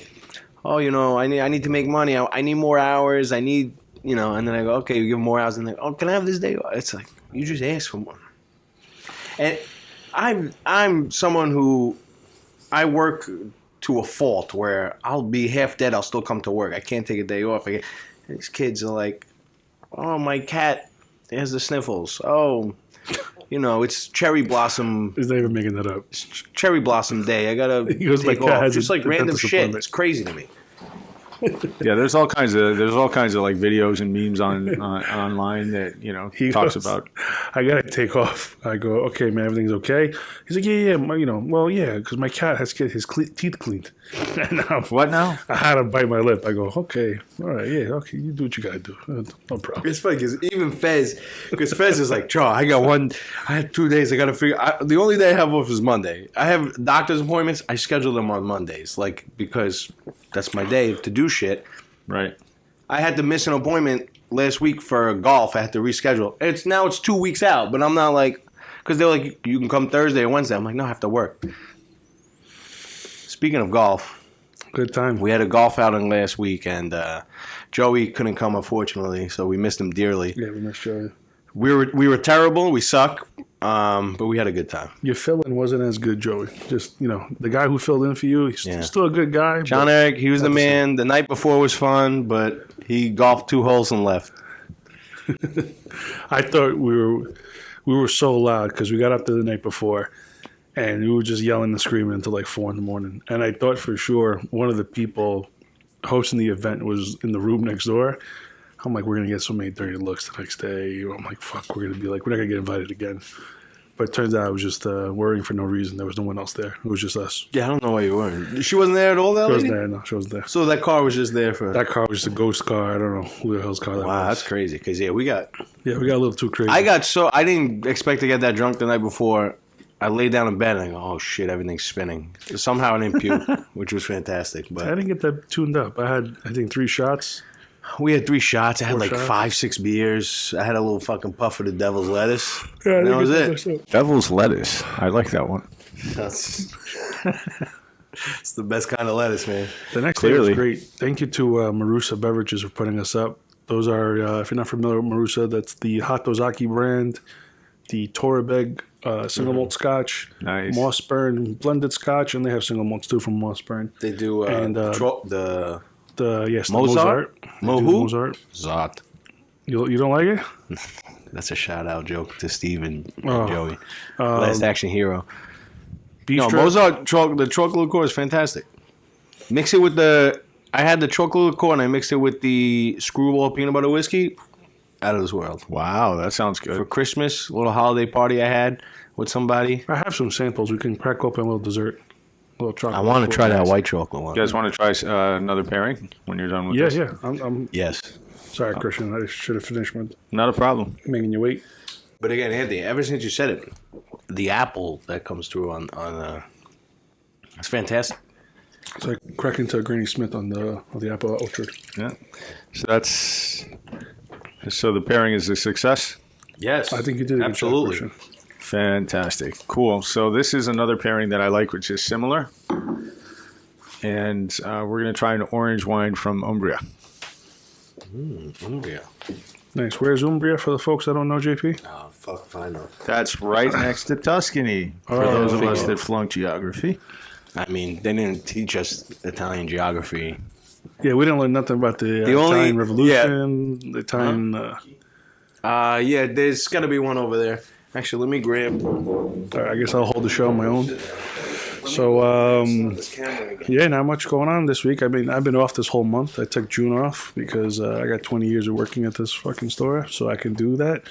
oh, you know, I need to make money. I need more hours. I need, you know, and then I go, okay, you give them more hours. And they go, oh, can I have this day? It's like, you just ask for more. And I'm someone who, I work to a fault where I'll be half dead. I'll still come to work. I can't take a day off. These kids are like, oh, my cat has the sniffles. Oh, you know, it's cherry blossom. He's not even making that up. Cherry blossom day. I gotta He goes, take "My cat off." has Just a like random dentist shit. appointment. It's crazy to me. Yeah, there's all kinds of like videos and memes on online that, you know, He talks goes, about. I gotta take off. I go, okay, man, everything's okay. He's like, yeah, you know, well, yeah, because my cat has to get his teeth cleaned. And What now? I had to bite my lip. I go, okay, all right, yeah, okay, you do what you gotta do. No problem. It's funny because even Fez is like, I have 2 days. I gotta figure. The only day I have off is Monday. I have doctor's appointments. I schedule them on Mondays, like, because that's my day to do shit. Right. I had to miss an appointment last week for golf. I had to reschedule. It's 2 weeks out, but I'm not like, because they're like, you can come Thursday or Wednesday. I'm like, no, I have to work. Speaking of golf, Good time. we had a golf outing last week, and Joey couldn't come, unfortunately, so we missed him dearly. Yeah, we missed you. We were terrible. We suck, but we had a good time. Your fill-in wasn't as good, Joey. Just, you know, the guy who filled in for you, he's Yeah. still a good guy. John but Eric, he was the not the man. The night before was fun, but he golfed 2 holes and left. I thought we were so loud because we got up there the night before, and we were just yelling and screaming until like 4 a.m. And I thought for sure one of the people hosting the event was in the room next door. I'm like, we're gonna get so many dirty looks the next day. I'm like, fuck, we're not gonna get invited again. But it turns out I was just worrying for no reason. There was no one else there. It was just us. Yeah, I don't know why you weren't. She wasn't there at all, that She wasn't lady? there. No, she wasn't there. So that car was just there for... That car was just a ghost car. I don't know who the hell's car that Wow, was. that's crazy. Because, yeah, we got Yeah, we got a little too crazy. I didn't expect to get that drunk the night before. I laid down in bed and I go, oh, shit, everything's spinning. Somehow I didn't puke, which was fantastic. I But didn't get that tuned up. I had, I think, 3 shots. we had 3 shots. I had 4 like shots? 5, 6 beers. I had a little fucking puff of the devil's lettuce. Yeah, I And that didn't was get it. myself. Devil's lettuce. I like that one. That's... It's the best kind of lettuce, man. The next day was Clearly. great. Thank you to Marusa Beverages for putting us up. Those are, if you're not familiar with Marusa, that's the Hatozaki brand, the Torabeg single malt scotch, Nice. Mossburn blended scotch, and they have single malts too from Mossburn. They do And, the Yes, the Mozart? They do Mohu? Mozart. Zot. You don't like it? That's a shout-out joke to Steve and Oh. Joey. Last Action Hero. No, Bistro? Mozart, the chocolate liqueur is fantastic. Mix it with the I had the chocolate liqueur and I mixed it with the screwball peanut butter whiskey. Out of this world. Wow, that sounds good. For Christmas, a little holiday party I had with somebody. I have some samples. We can crack open a little dessert. A little chocolate. I want to liqueur. try that white chocolate one. You guys want to try another pairing when you're done with Yeah, this? yeah. I'm Yes. sorry, Christian. I should have finished with Not a problem. making you wait. But again, Anthony, ever since you said it, the apple that comes through on it's fantastic. It's like cracking to a Granny Smith on the apple orchard. Yeah. So the pairing is a success? Yes. I think you did it. Absolutely. Fantastic. Cool. So this is another pairing that I like, which is similar. And we're going to try an orange wine from Umbria. Umbria. Nice. Where's Umbria for the folks that don't know, JP? Oh, fuck if I know. That's right next to Tuscany, for Oh, those of us figured. that flunked geography. I mean, they didn't teach us Italian geography. Yeah, we didn't learn nothing about the The only- Italian Revolution, the Italian... Yeah, there's got to be one over there. Actually, let me grab all right, I guess I'll hold the show on my own. So, this camera again. yeah, not much going on this week. I mean, I've been off this whole month. I took June off because I got 20 years of working at this fucking store, so I can do that.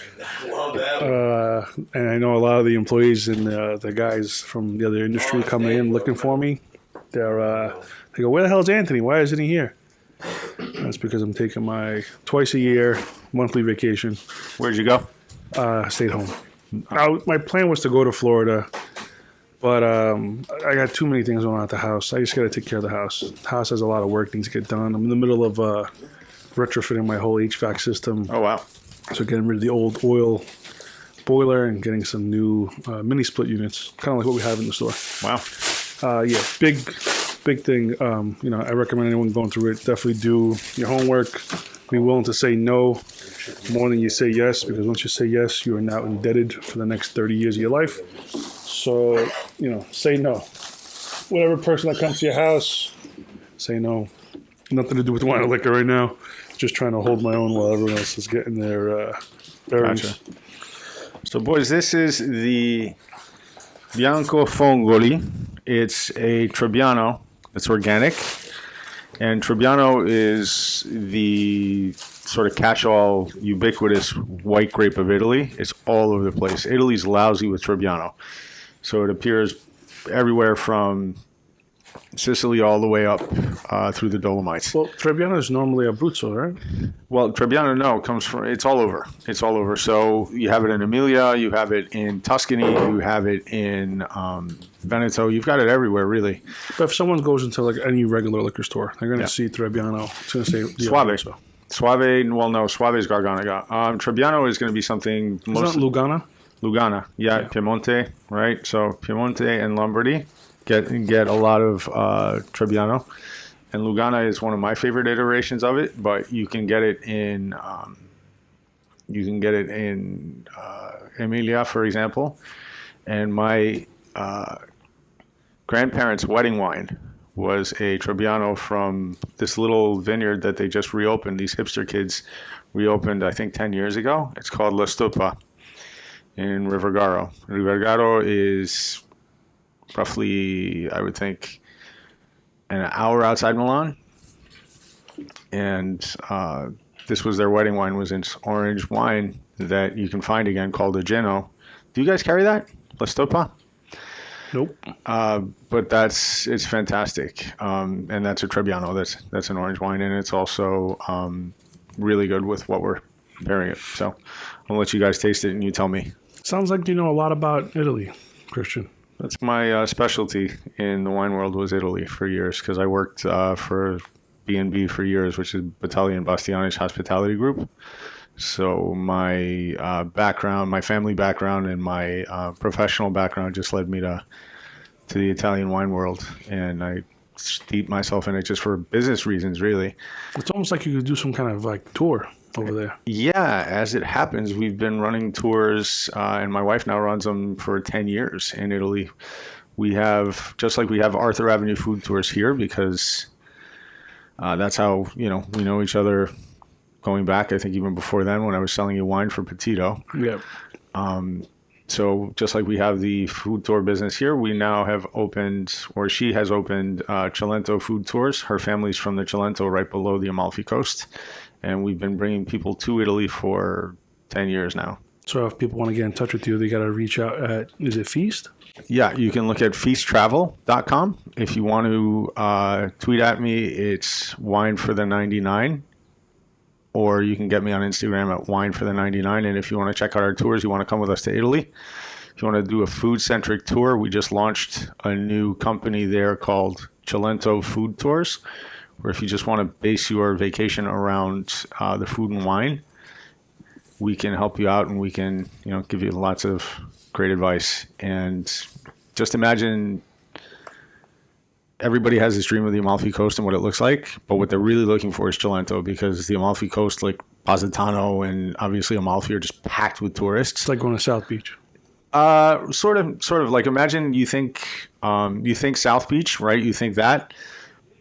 Love that. And I know a lot of the employees and the guys from the other industry coming in looking for me. They go, where the hell's Anthony? Why isn't he here? That's because I'm taking my twice a year monthly vacation. Where'd you go? Stayed home. My plan was to go to Florida, but I got too many things going on at the house. I just got to take care of the house. The house has a lot of work needs to get done. I'm in the middle of retrofitting my whole HVAC system. Oh, wow. So getting rid of the old oil boiler and getting some new mini split units, kind of like what we have in the store. Wow. Yeah, big thing. I recommend anyone going through it, definitely do your homework. Be willing to say no more than you say yes, because once you say yes, you are now indebted for the next 30 years of your life. So, say no. Whatever person that comes to your house, say no. Nothing to do with wine or liquor right now. Just trying to hold my own while everyone else is getting their bearings. Gotcha. So, boys, this is the Bianco Fongoli. It's a Trebbiano. It's organic. And Trebbiano is the sort of catch-all, ubiquitous white grape of Italy. It's all over the place. Italy's lousy with Trebbiano. So it appears everywhere from Sicily all the way up through the Dolomites. Well, Trebbiano is normally Abruzzo, right? Well, Trebbiano, comes from, it's all over. It's all over. So you have it in Emilia, you have it in Tuscany, you have it in Veneto. You've got it everywhere, really. But if someone goes into like any regular liquor store, they're going to see Trebbiano. It's going to say Suave. Abruzzo. Suave, well, no, Suave is Garganega. Trebbiano is going to be something It's not Lugana. Lugana, yeah, Piemonte, right? So Piemonte and Lombardy get a lot of Trebbiano, and Lugana is one of my favorite iterations of it. But you can get it in Emilia, for example. And my grandparents' wedding wine was a Trebbiano from this little vineyard that they just reopened. These hipster kids reopened, I think, 10 years ago. It's called La Stupa in Rivergaro. Rivergaro is roughly, I would think, an hour outside Milan. And this was their wedding wine, was this orange wine that you can find again called a Geno. Do you guys carry that? La Stupa? Nope. But it's fantastic. And that's a Trebbiano. That's an orange wine, and it's also really good with what we're pairing it. So I'll let you guys taste it and you tell me. Sounds like you know a lot about Italy, Christian. That's my specialty in the wine world, was Italy for years, because I worked for B&B for years, which is Battaglia Bastiani's hospitality group. So my background, my family background, and my professional background just led me to the Italian wine world, and I steeped myself in it just for business reasons, really. It's almost like you could do some kind of like tour over there. Yeah, as it happens, we've been running tours, and my wife now runs them for 10 years in Italy. We have, just like we have Arthur Avenue food tours here, because that's how, we know each other going back, I think even before then, when I was selling you wine for Petito. Yeah. So just like we have the food tour business here, we now have opened, or she has opened, Cilento Food Tours. Her family's from the Cilento, right below the Amalfi Coast, and we've been bringing people to Italy for 10 years now. So if people want to get in touch with you, they got to reach out at, is it Feast? Yeah, you can look at feasttravel.com. If you want to tweet at me, it's wine for the 99. Or you can get me on Instagram at wine for the 99. And if you want to check out our tours, you want to come with us to Italy, if you want to do a food-centric tour, we just launched a new company there called Cilento Food Tours, where if you just want to base your vacation around the food and wine, we can help you out and we can, give you lots of great advice. And just imagine everybody has this dream of the Amalfi Coast and what it looks like, but what they're really looking for is Cilento, because the Amalfi Coast, like Positano and obviously Amalfi, are just packed with tourists. It's like going to South Beach. Sort of like, imagine you think South Beach, right? You think that,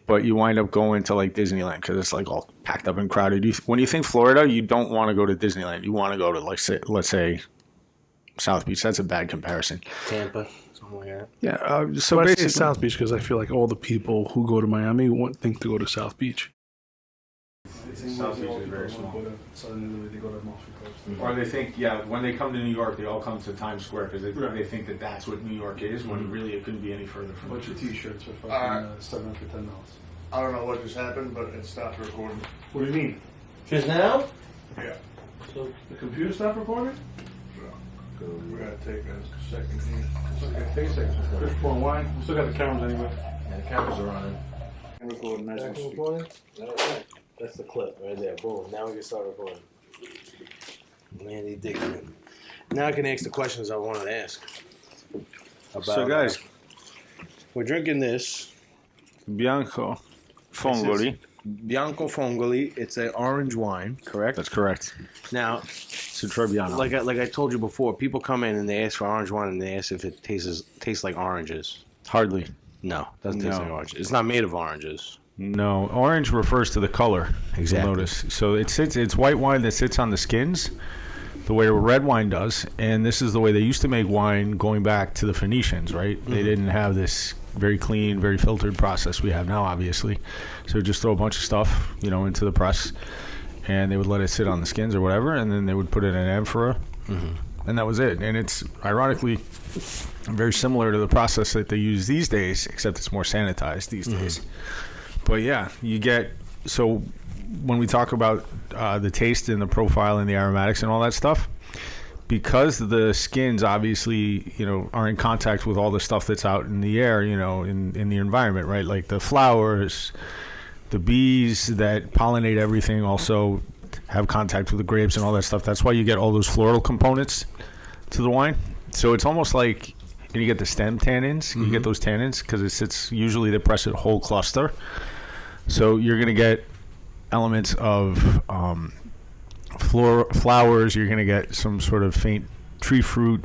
but you wind up going to like Disneyland because it's like all packed up and crowded. When you think Florida, you don't want to go to Disneyland. You want to go to let's say South Beach. That's a bad comparison. Tampa, something like that. Yeah. So basically, I say South Beach because I feel like all the people who go to Miami won't think to go to South Beach. South Beach is very small. Or they think, when they come to New York, they all come to Times Square because they think that that's what New York is, when really it couldn't be any further from What's the your truth. T-shirts for fucking $7 for $10? I don't know what just happened, but it stopped recording. What do you mean? Just now? Yeah. So the computer stopped recording? So we gotta take a second here. Okay, take a second. Just pouring wine. We still got the cameras anyway. Yeah, the cameras are on. I'm recording as we speak. Recording? Okay. That's the clip right there. Boom. Now we can start recording. Mandy Dickman. Now I can ask the questions I wanted to ask. So guys, we're drinking this Bianco Fongoli. Bianco Fongoli. It's an orange wine, correct? That's correct. Now, It's a Trebbiano. like I told you before, people come in and they ask for orange wine and they ask if it tastes like oranges. Hardly. No, doesn't taste No. like oranges. It's not made of oranges. No, orange refers to the color. Exactly. You'll notice. So it's white wine that sits on the skins, the way red wine does, and this is the way they used to make wine going back to the Phoenicians, right? They didn't have this very clean, very filtered process we have now, obviously. So just throw a bunch of stuff, into the press, and they would let it sit on the skins or whatever, and then they would put it in an amphora, and that was it. And it's ironically very similar to the process that they use these days, except it's more sanitized these days. But yeah, you get, so when we talk about the taste and the profile and the aromatics and all that stuff, because the skins obviously, are in contact with all the stuff that's out in the air, in the environment, right? Like the flowers, the bees that pollinate everything also have contact with the grapes and all that stuff. That's why you get all those floral components to the wine. So it's almost like, and you get the stem tannins, you get those tannins because it sits, usually they press it whole cluster. So you're going to get elements of flowers. You're going to get some sort of faint tree fruit,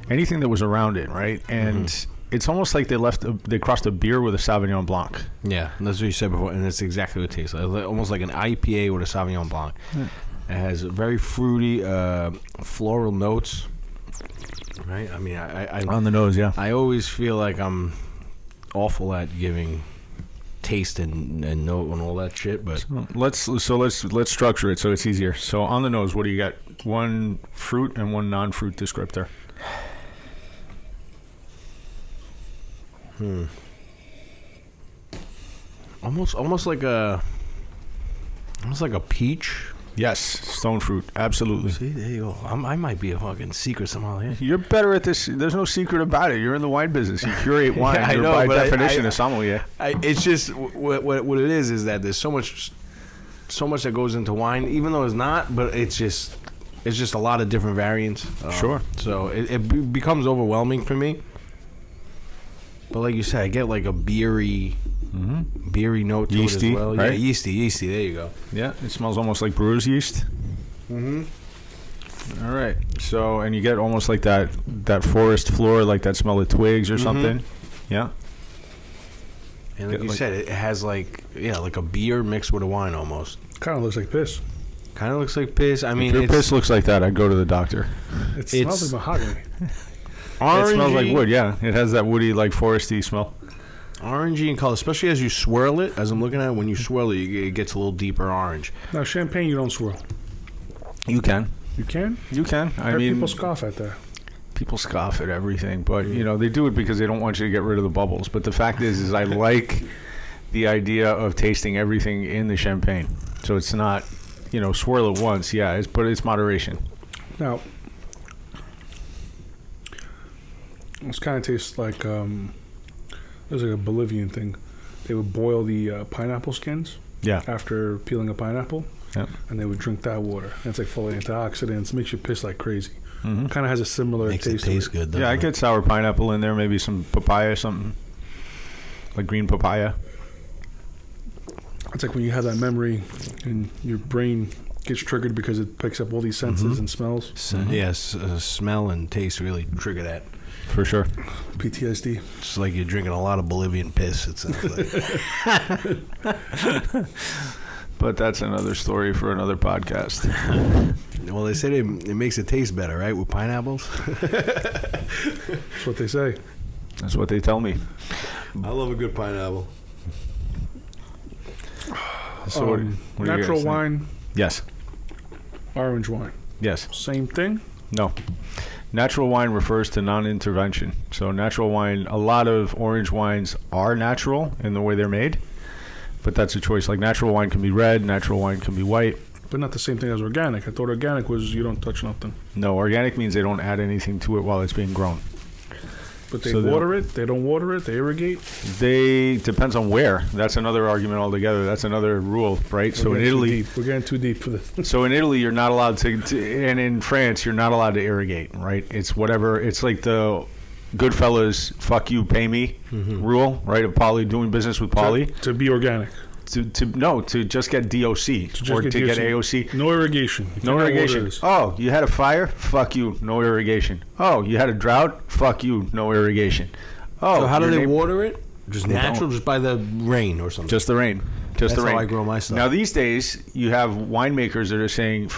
anything that was around it, right? And it's almost like they crossed a beer with a Sauvignon Blanc. Yeah, that's what you said before, and that's exactly what it tastes like. Almost like an IPA with a Sauvignon Blanc. It has very fruity, floral notes. Right? I mean, I On the nose, yeah. I always feel like I'm awful at giving taste and note and all that shit, but Let's structure it so it's easier. So on the nose, what do you got? One fruit and one non-fruit descriptor. almost like a peach. Yes, stone fruit, absolutely. See, there you go. I might be a fucking secret somehow here. You're better at this. There's no secret about it. You're in the wine business. You curate wine. Yeah, I You're know, by but definition a sommelier. It's just what it is that there's so much that goes into wine, even though it's not. But it's just a lot of different variants. Sure. So it becomes overwhelming for me. But like you said, I get like a beery note to Yeasty, it as well. right? Yeah, yeasty. There you go. Yeah, it smells almost like brewer's yeast. All right. So, and you get almost like that forest floor, like that smell of twigs or something. Yeah. And like you said, it has like a beer mixed with a wine almost. Kind of looks like piss. Kind of looks like piss. I mean, If your piss looks like that, I'd go to the doctor. It smells like mahogany. orangey, It smells like wood, yeah. It has that woody, like foresty smell. orangey in color, especially as you swirl it. As I'm looking at it, when you swirl it, it gets a little deeper orange. Now, champagne you don't swirl. You can. You can? You can. I Heard mean, people scoff at that. people scoff at everything, but you know they do it because they don't want you to get rid of the bubbles. But the fact is I like the idea of tasting everything in the champagne. So it's not, swirl it once. Yeah, but it's moderation. Now, this kind of tastes like there's like a Bolivian thing. They would boil the pineapple skins. Yeah. After peeling a pineapple. Yep. And they would drink that water. And it's like full of antioxidants. Makes you piss like crazy. Mm-hmm. Kind of has a similar Makes taste. it taste good. Yeah, I get sour pineapple in there. Maybe some papaya or something, like green papaya. It's like when you have that memory and your brain gets triggered because it picks up all these senses and smells. Yes, smell and taste really trigger that. For sure. PTSD. It's like you're drinking a lot of Bolivian piss. It's like, But that's another story for another podcast. well, they say it makes it taste better, right, with pineapples? That's what they say. That's what they tell me. I love a good pineapple. So what do you natural guys think? wine, Yes. orange wine. Yes. Same thing? No. Natural wine refers to non-intervention. So natural wine, a lot of orange wines are natural in the way they're made, but that's a choice. Like natural wine can be red, natural wine can be white. But not the same thing as organic. I thought organic was you don't touch nothing. No, organic means they don't add anything to it while it's being grown. But they So water it, they don't water it, they irrigate. They depends on where. That's another argument altogether. That's another rule, right? So in Italy, We're getting too deep for this. so in Italy, you're not allowed to, and in France, you're not allowed to irrigate, right? It's whatever. It's like the Goodfellas, fuck you, pay me rule, right? Of Poly doing business with Poly. To be organic. To just get DOC or to get AOC. No irrigation. You No cannot water irrigation. this. Oh, you had a fire? Fuck you. No irrigation. Oh, you had a drought? Fuck you. No irrigation. Oh, So how do your they neighbor- water it? Just They natural, don't. just by the rain or something? Just the rain. Just That's the rain. how I grow my stuff. Now these days, you have winemakers that are saying,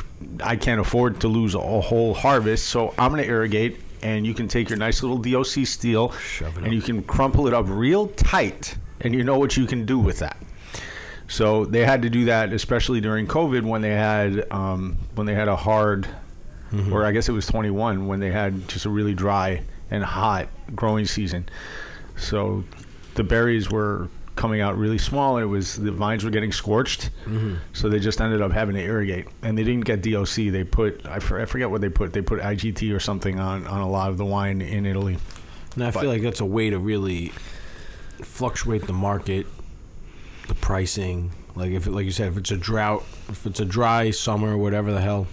"I can't afford to lose a whole harvest, so I'm going to irrigate." And you can take your nice little DOC steel, Shove it and up. you can crumple it up real tight, and you know what you can do with that. So they had to do that, especially during COVID when they had a hard, or I guess it was 21 when they had just a really dry and hot growing season. So the berries were coming out really small, and the vines were getting scorched. So they just ended up having to irrigate, and they didn't get DOC. They put I forget what they put. They put IGT or something on a lot of the wine in Italy. And I feel like that's a way to really fluctuate the market, the pricing. Like like you said, if it's a drought, if it's a dry summer, whatever the hell,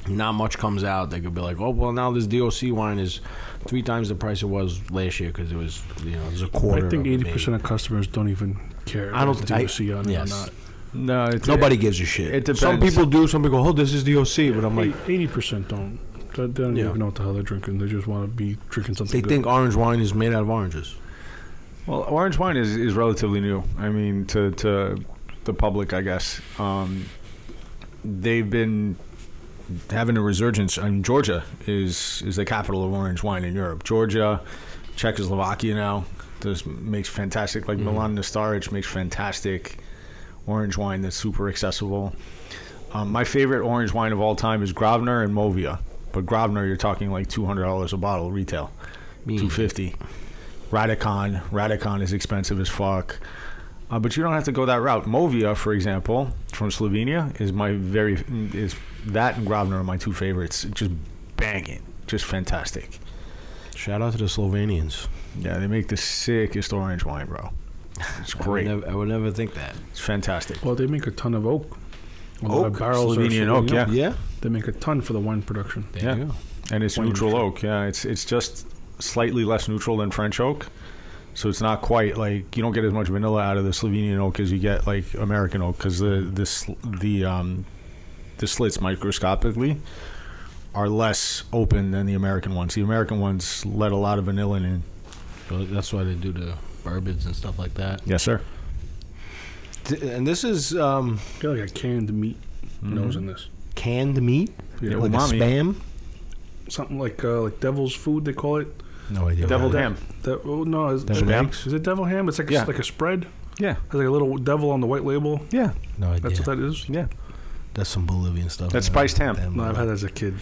not much comes out. They could be like, oh well, now this DOC wine is 3 times the price it was last year because it was, there's a quarter. I think of it 80% of customers don't even care. I don't if think- it's DOC on it or yes. not. No, Nobody gives a shit. it depends. Some people do. Some people go, oh, this is DOC, but I'm like, 80% don't. They don't Yeah. even know what the hell they're drinking. They just want to be drinking something they good. think orange wine is made out of oranges. Well, orange wine is relatively new. I mean, to the public, I guess. They've been having a resurgence. And Georgia is the capital of orange wine in Europe. Georgia, Czechoslovakia now makes fantastic. Like Milan Staric makes fantastic orange wine that's super accessible. My favorite orange wine of all time is Gravner and Movia. But Gravner, you're talking like $200 a bottle retail, $250. Radicon is expensive as fuck. But you don't have to go that route. Movia, for example, from Slovenia, is that and Gravner are my 2 favorites. Just banging, just fantastic. Shout out to the Slovenians. Yeah, they make the sickest orange wine, bro. It's great. I would never think that. It's fantastic. Well, they make a ton of oak. A lot of Oak? barrels are Slovenian oak, yeah. Yeah. They make a ton for the wine production. There Yeah. you go. And it's Wine neutral neutral. oak. Yeah, it's just slightly less neutral than French oak. So it's not quite like you don't get as much vanilla out of the Slovenian oak as you get like American oak because the slits microscopically are less open than the American ones. The American ones let a lot of vanilla in. So that's why they do the bourbons and stuff like that. Yes, sir. And this is I feel like a canned meat. knows in this. Canned meat? Yeah, Like umami. a spam? Something like devil's food, they call it. No idea. Deviled ham. No, Deviled ham? is it devil ham? It's like Yeah. like a spread. Yeah. Has like a little devil on the white label. Yeah. No idea. That's what that is. Yeah. That's some Bolivian stuff. That's spiced ham. No, I've had that as a kid.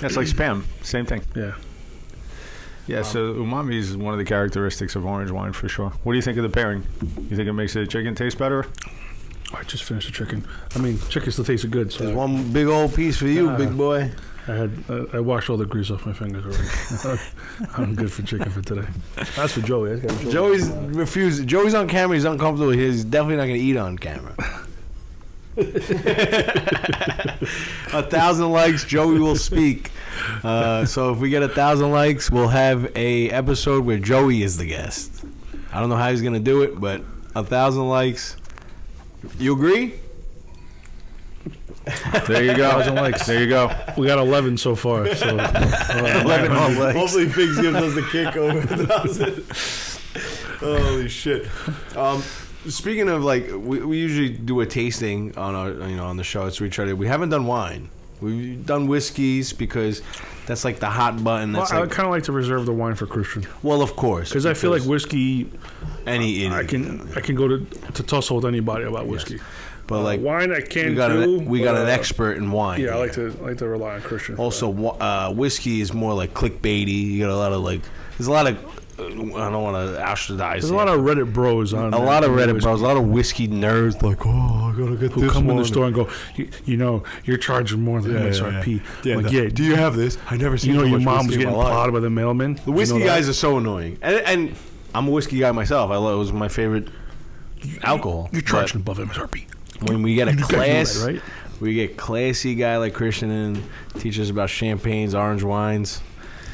That's like spam. Same thing. Yeah. Yeah, so umami is one of the characteristics of orange wine for sure. What do you think of the pairing? You think it makes the chicken taste better? I just finished the chicken. I mean, chicken still tasted good. So There's one big old piece for you, Ah. big boy. I washed all the grease off my fingers already. I'm good for chicken for today. That's for Joey. That's got Joey. Joey's refused. Joey's on camera. He's uncomfortable. He's definitely not going to eat on camera. 1,000 likes, Joey will speak. So if we get 1,000 likes, we'll have a episode where Joey is the guest. I don't know how he's going to do it, but 1,000 likes. You agree? There you go. 1,000 likes. There you go. We got 11 so far. So 11 more likes. Hopefully Figs gives us the kick over 1,000. Holy shit. Speaking of, like, we usually do a tasting on our, on the show. So we haven't done wine. We've done whiskeys because that's like the hot button. well, That's I like, kind of like to reserve the wine for Christian well, of course, because I feel like whiskey. any idiot. I can go to tussle with anybody about whiskey. But like wine, I can we got too. we got an expert in wine. Yeah, I here. like to rely on Christian. for Also, whiskey is more like clickbaity. You got a lot of there's a lot of I don't want to ostracize. There's a lot of Reddit bros on. a lot of Reddit whiskey bros, a lot of whiskey nerds. Like, oh, I gotta get who this come one. in the store and go, you're charging more than MSRP. Yeah, I'm like, do you have this? I never seen. you know so your much mom was whiskey in getting my life. plowed by the mailman. The whiskey You know guys that? are so annoying, and I'm a whiskey guy myself. It was my favorite alcohol. You're charging above MSRP. But when we get a You guys know class, that, right? we get classy guy like Christian in, teach us about champagnes, orange wines.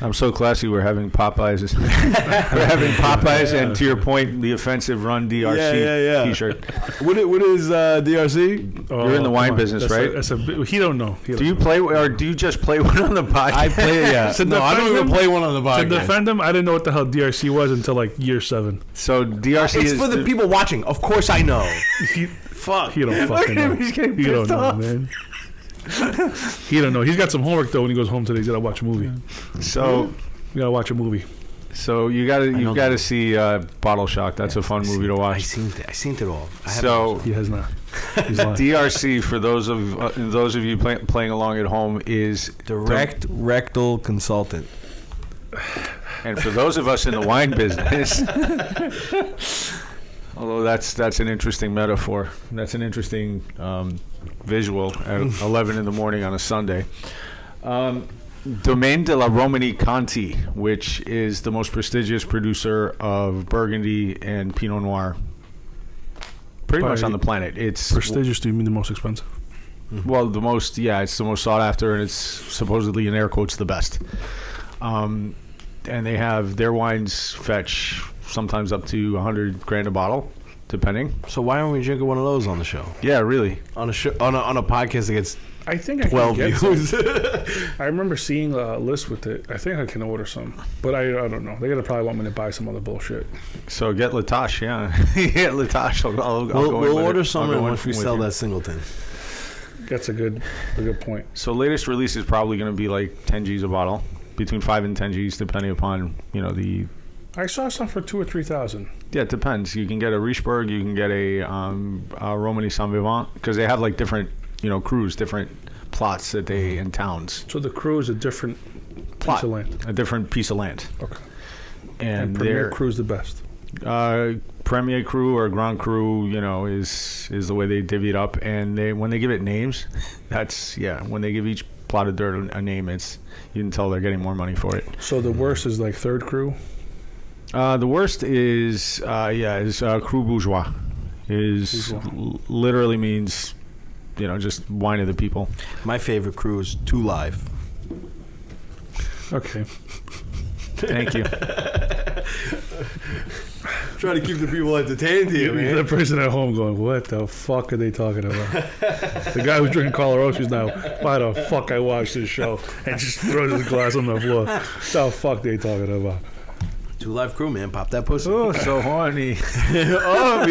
I'm so classy. We're having Popeyes. We're having Popeyes, and to your point, the offensive Run DRC T-shirt. What is DRC? You're in the wine come on. business, right? He don't know. Do you play, or do you just play one on the podcast? I play. Yeah. To No, I don't defend even him- play one on the To podcast. defend him, I didn't know what the hell DRC was until like year 7. So DRC It's is for the people watching. Of course, I know. Fuck. He don't fucking know. He's getting He don't pissed know, off. man. He don't know. He's got some homework though when he goes home today. He's gotta watch a movie. So We gotta watch a movie. you gotta see Bottle Shock. That's a fun movie to I watch. seen it all. So He has not. He's lying. DRC, for those of you playing along at home, is direct rectal consultant. and for those of us in the wine business, although that's an interesting metaphor, that's an interesting visual at 11 in the morning on a Sunday. Domaine de la Romani Conti, which is the most prestigious producer of Burgundy and Pinot Noir, pretty much By on the planet. It's Prestigious, do you mean the most expensive? well, it's the most sought after, and it's supposedly in air quotes the best. And they have their wines fetch sometimes up to $100,000 a bottle, depending. So why aren't we drinking one of those on the show? Yeah, really. On a show, on a podcast that gets I think I 12 can get some. views. I remember seeing a list with it. I think I can order some, but I don't know. They're gonna probably want me to buy some other bullshit. So get Latache, yeah. Get Latache. I'll go in we'll with order it. some I'll go in once we with sell you. that singleton. That's a good point. So latest release is probably going to be like 10 G's a bottle, between 5 and 10 G's, depending upon the. I saw some for 2,000 or 3,000. Yeah, it depends. You can get a Richebourg, you can get a Romani Saint Vivant, because they have like different crews, different plots that they in towns. So the crew is a different Plot, piece of land. a different piece of land. Okay. And Premier their Crew's the best. Premier Cru or Grand Cru, is the way they divvy it up. And when they give it names, when they give each plot of dirt a name, you can tell they're getting more money for it. So the worst is like Third Crew. The worst is Cru Bourgeois. Literally means, just wine of the people. My favorite crew is Two Live. Okay. Thank you. Try to keep the people entertained here, The person at home going, what the fuck are they talking about? The guy who's drinking Colarosos now, why the fuck I watched this show? And just throws his glass on the floor. What the fuck they talking about? Two Live Crew, man. Pop that pussy. Oh, so horny. Oh, that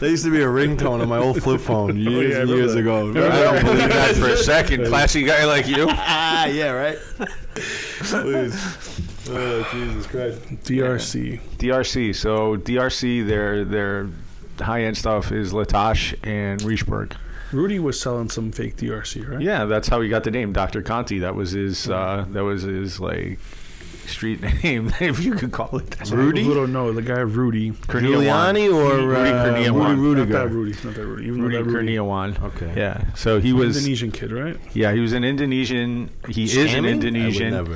used to be a ringtone on my old flip phone years and years ago. I don't believe that for a second. Classy guy like you. Yeah, right? Please. Oh, Jesus Christ. DRC. So DRC, their high-end stuff is Latash and Riechberg. Rudy was selling some fake DRC, right? Yeah, that's how he got the name, Dr. Conti. That was his like street name, if you could call it that. So Rudy? Who don't know, the guy Rudy. Giuliani or Rudy Kurniawan? Not that Rudy. Not that Rudy. Even Rudy Rudy. Kurniawan. Okay. Yeah. So he was Indonesian kid, right? Yeah, he was an Indonesian. He is an Indonesian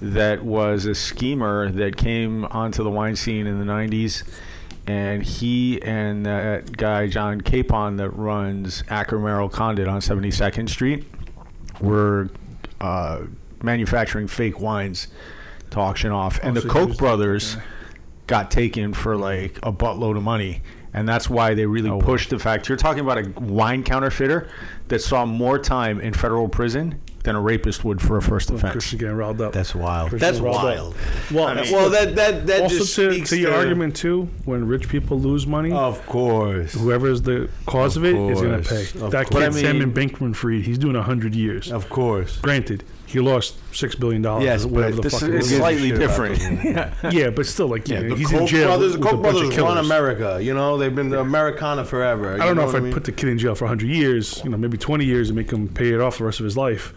that was a schemer that came onto the wine scene in the 90s. And he and that guy, John Capon, that runs Acker Merrill Condit on 72nd Street, were manufacturing fake wines to auction off. And the Koch brothers got taken for like a buttload of money. And that's why they really pushed the fact. You're talking about a wine counterfeiter that saw more time in federal prison than a rapist would for a first offense. Christian getting riled up. That's wild. Christian That's wild. Well, I mean, that also just to speaks your argument too. When rich people lose money, of course, whoever is the cause of it is going to pay. That kid, Salmon Bankman-Fried, he's doing 100 years. Of course. Granted, he lost $6 billion. Yes, whatever but the this fuck is slightly different. Yeah, but still, like, the he's Koch in jail. brothers, with a Koch bunch of brothers run killers. America. You know, they've been Americana forever. I don't know if I'd put the kid in jail for 100 years, maybe 20 years and make him pay it off the rest of his life.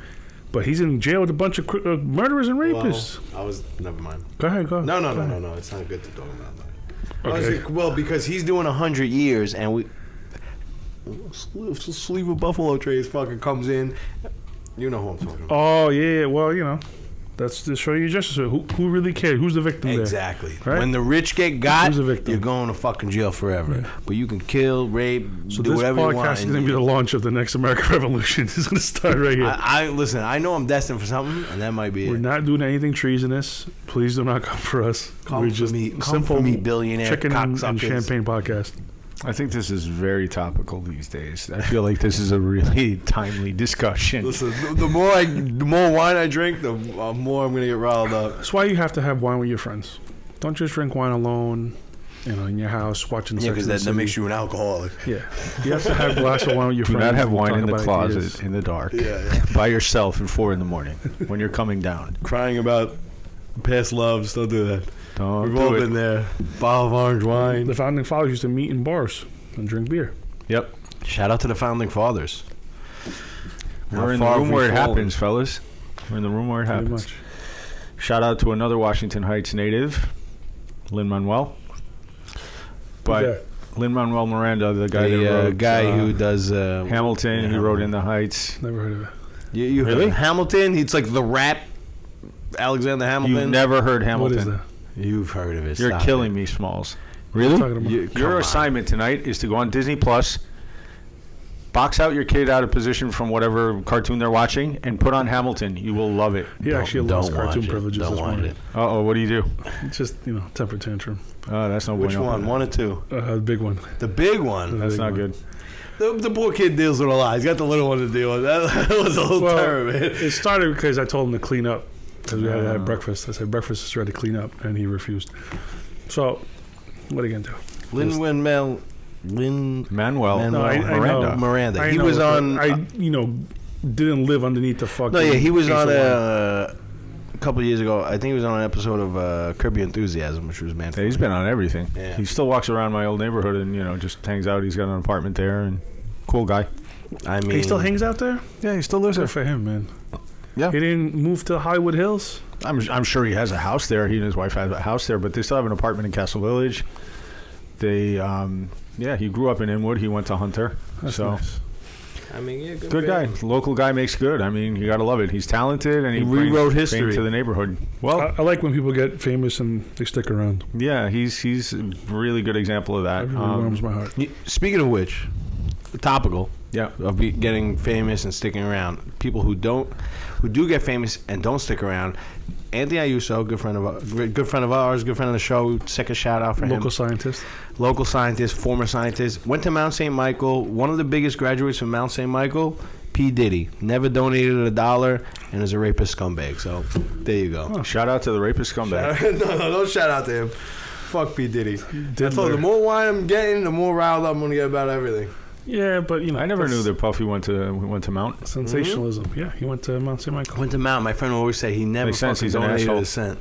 But he's in jail with a bunch of murderers and rapists. Well, never mind. Go ahead. No. It's not good to talk about that. Okay. Because he's doing 100 years and sleeve of Buffalo Trace fucking comes in. You know who I'm talking about. Oh, yeah. Well, that's to show you justice. Who really cared? Who's the victim Exactly. there? Right? When the rich get got, Who's the victim? you're going to fucking jail forever. Yeah. But you can kill, rape, so do whatever you want. So this podcast is going to be the launch of the next American Revolution. It's going to start right here. Listen, I know I'm destined for something, and that might be We're not doing anything treasonous. Please do not come for us. We're just simple billionaire chicken and champagne podcast. I think this is very topical these days. I feel like this is a really timely discussion. Listen, the more wine I drink, the more I'm going to get riled up. That's why you have to have wine with your friends. Don't just drink wine alone, in your house watching Sex and the because that City. makes you an alcoholic. Yeah. You have to have a glass of wine with your friends. Do not have wine in the closet ideas. in the dark Yeah. by yourself at 4 a.m. when you're coming down. Crying about past loves. Don't do that. We've all been there. Bottle of orange wine. The founding fathers used to meet in bars and drink beer. Yep. Shout out to the founding fathers. We're in the room where it happens, fellas. We're in the room where it happens. Much. Shout out to another Washington Heights native, Lin-Manuel. But Lin-Manuel Miranda, the guy that wrote, who does Hamilton, he wrote In the Heights. Never heard of it. You really? Hamilton? It's like the rap Alexander Hamilton. You've never heard Hamilton. What is that? You've heard of it. You're killing me, Smalls. Really? Your assignment tonight is to go on Disney Plus, box out your kid out of position from whatever cartoon they're watching, and put on Hamilton. You will love it. He actually lost cartoon privileges this morning. Uh-oh, what do you do? It's just, temper tantrum. Oh, that's no Which one? 1 or 2? The big one. The big one? That's not good. The poor kid deals with a lot. He's got the little one to deal with. That was a little terror, man. It started because I told him to clean up because we had to have breakfast. I said, breakfast is ready to clean up, and he refused. So, what are you going to do? Lin-Manuel Miranda. He was on... I didn't live underneath the fucking... No, yeah, he was on a couple of years ago. I think he was on an episode of Curb Your Enthusiasm, which was Yeah, he's been on everything. Yeah. He still walks around my old neighborhood and, just hangs out. He's got an apartment there and cool guy. I mean... He still hangs out there? Yeah, he still lives there. Good for him, man. Yeah. He didn't move to Hollywood Hills? I'm sure he has a house there. He and his wife have a house there, but they still have an apartment in Castle Village. They, he grew up in Inwood. He went to Hunter. That's so nice. I mean, yeah, good guy. Local guy makes good. I mean, you got to love it. He's talented and he rewrote brings history to the neighborhood. Well, I like when people get famous and they stick around. Yeah, he's a really good example of that. That really warms my heart. Speaking of which, topical. Yeah, of getting famous and sticking around. People who do get famous and don't stick around. Anthony Ayuso, good friend of ours, good friend of the show. Second shout out for him. Local scientist, former scientist. Went to Mount St. Michael. One of the biggest graduates from Mount St. Michael P. Diddy. Never donated $1 and is a rapist scumbag. So, there you go. Shout out to the rapist scumbag. No, don't shout out to him. Fuck P. Diddy. I told you, the more wine I'm getting, the more riled up I'm going to get about everything. Yeah, but I never knew that Puffy went to Mount. Sensationalism. Yeah, he went to Mount St. Michael. Went to Mount. My friend will always say he never Makes sense, fucking he's an donated asshole. a cent.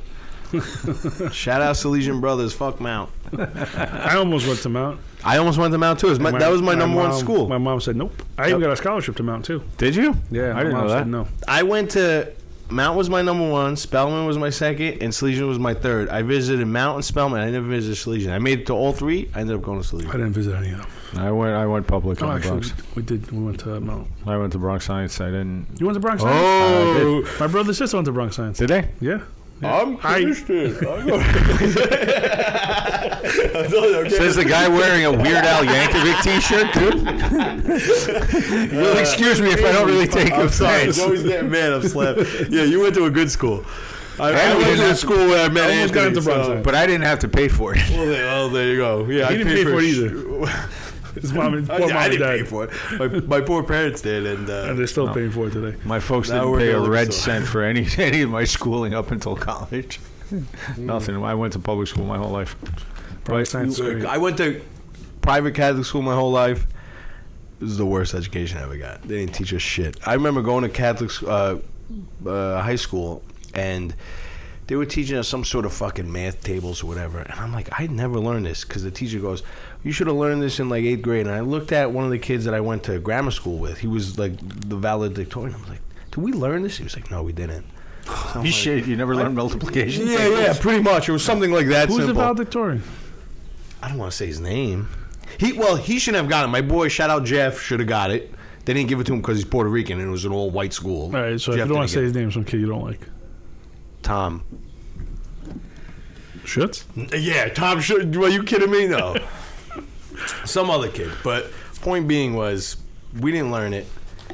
Shout out Salesian Brothers. Fuck Mount. I almost went to Mount. I almost went to Mount too. That was my number one school. My mom said nope. I even got a scholarship to Mount too. Did you? Yeah, I didn't know that. Said no. I went to Mount was my number one, Spelman was my second, and Salesian was my third. I visited Mount and Spelman. I never visited Salesian. I made it to all three. I ended up going to Salesian. I didn't visit any of them. I went public in the Actually, Bronx. we went to Mount. I went to Bronx Science. I didn't. You went to Bronx Science? Oh, My brother and sister went to Bronx Science. Did they? Yeah. I'm Christian. Says the guy wearing a Weird Al Yankovic T-shirt, dude. You'll excuse me if I don't really take I'm sorry. offense. He's always getting mad. I'm slapping. Yeah, you went to a good school. I went to a school where I met almost got Anthony. into Bronx Science. But I didn't have to pay for it. Well, there you go. Yeah, He I didn't paid pay for it either. either. His mom and poor mom I and didn't dad. pay for it. My poor parents did, and They're still paying for it today. My folks Now didn't we're pay a gonna look red so- cent for any of my schooling up until college. Nothing. I went to public school my whole life. Bronx Science. is great. I went to private Catholic school my whole life. This is the worst education I ever got. They didn't teach us shit. I remember going to Catholic high school, and they were teaching us some sort of fucking math tables or whatever. And I'm like, I never learned this, because the teacher goes, you should have learned this in like 8th grade. And I looked at one of the kids that I went to grammar school with. He was like the valedictorian. I was like, did we learn this? He was like, no, we didn't. So You shit. You never learned multiplication. yeah, pretty much. It was something like that. Who's the simple. valedictorian? I don't want to say his name. He shouldn't have gotten it. My boy, shout out Jeff, should have got it. They didn't give it to him because he's Puerto Rican and it was an all white school. All right, so if Jeff you don't want didn't to say his name, some kid you don't like. Tom. Schutz? Yeah, Tom should. Are you kidding me? No. Some other kid. But point being was, we didn't learn it.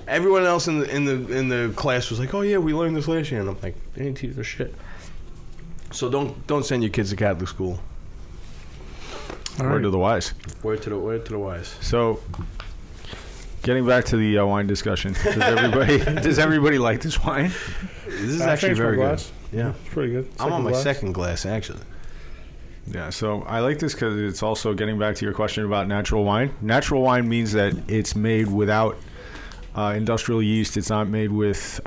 Everyone else in the class was like, "Oh yeah, we learned this last year," and I'm like, "They didn't teach us shit." So don't send your kids to Catholic school. Word to the wise. Word to the wise. So, getting back to the wine discussion, does everybody like this wine? This is I actually finished my very good. glass. Yeah, It's pretty good. I'm on my glass. second glass actually. Yeah, so I like this because it's also getting back to your question about natural wine. Natural wine means that it's made without industrial yeast. It's not made with